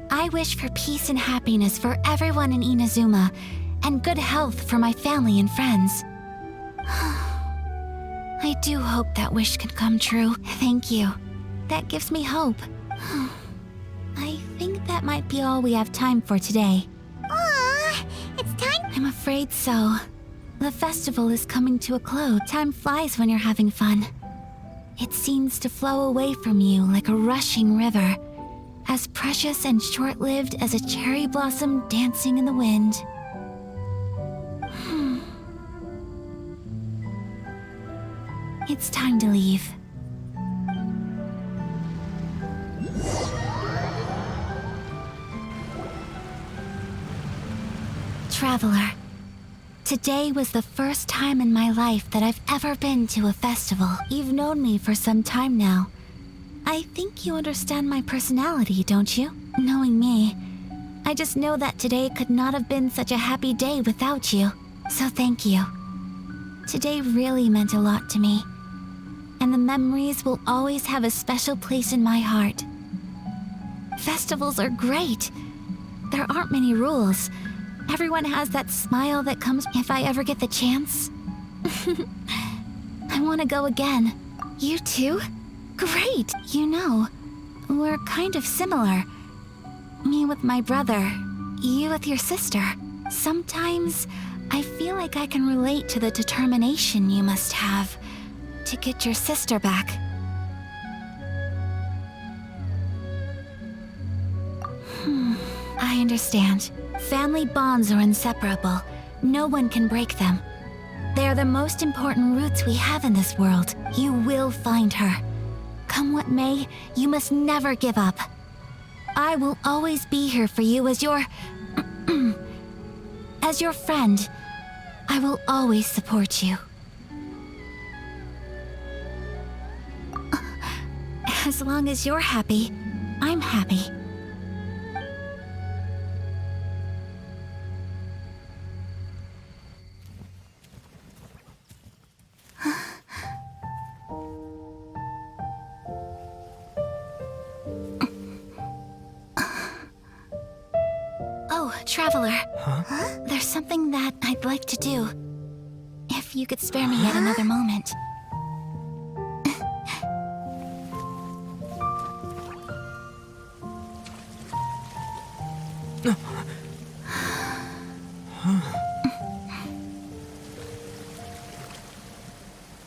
I wish for peace and happiness for everyone in Inazuma, and good health for my family and friends. I do hope that wish can come true. Thank you. That gives me hope. I think that might be all we have time for today. Aw, it's time. I'm afraid so. The festival is coming to a close. Time flies when you're having fun. It seems to flow away from you like a rushing river, as precious and short-lived as a cherry blossom dancing in the wind. It's time to leave. Traveler, today was the first time in my life that I've ever been to a festival. You've known me for some time now. I think you understand my personality, don't you? Knowing me, I just know that today could not have been such a happy day without you. So thank you. Today really meant a lot to me, and the memories will always have a special place in my heart. Festivals are great. There aren't many rules. Everyone has that smile that comes if I ever get the chance. I want to go again. You too? Great! You know, we're kind of similar. Me with my brother, you with your sister. Sometimes I feel like I can relate to the determination you must have to get your sister back. I understand. Family bonds are inseparable. No one can break them. They are the most important roots we have in this world. You will find her. Come what may, you must never give up. I will always be here for you as your... as your friend. I will always support you. As long as you're happy, I'm happy. Oh, Traveler. Huh? There's something that I'd like to do. If you could spare me yet another moment.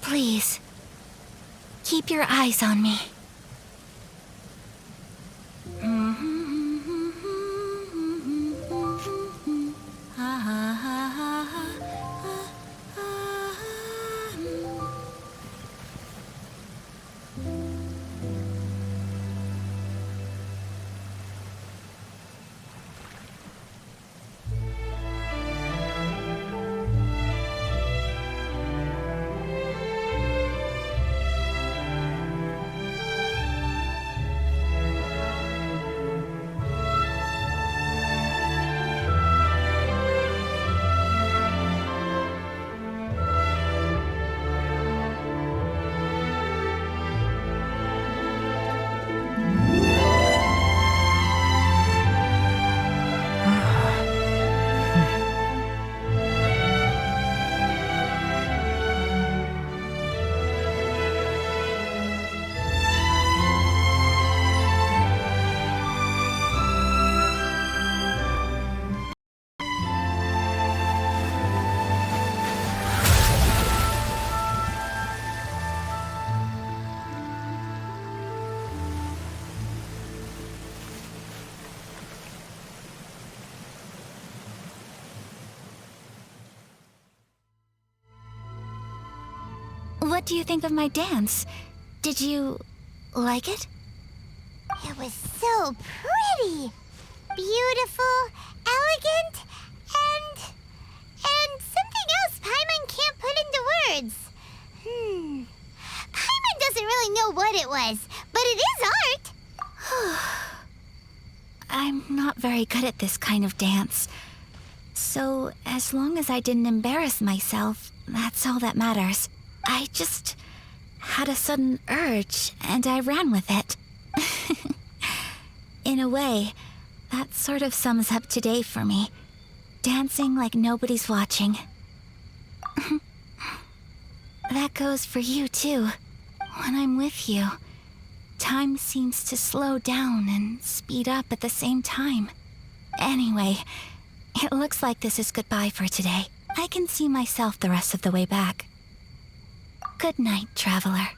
Please, keep your eyes on me. What do you think of my dance? Did you like it? It was so pretty, beautiful, elegant, and something else Paimon can't put into words. Paimon doesn't really know what it was, but it is art. I'm not very good at this kind of dance. So, as long as I didn't embarrass myself, that's all that matters. I just had a sudden urge, and I ran with it. In a way, that sort of sums up today for me. Dancing like nobody's watching. That goes for you, too. When I'm with you, time seems to slow down and speed up at the same time. Anyway, it looks like this is goodbye for today. I can see myself the rest of the way back. Good night, Traveler.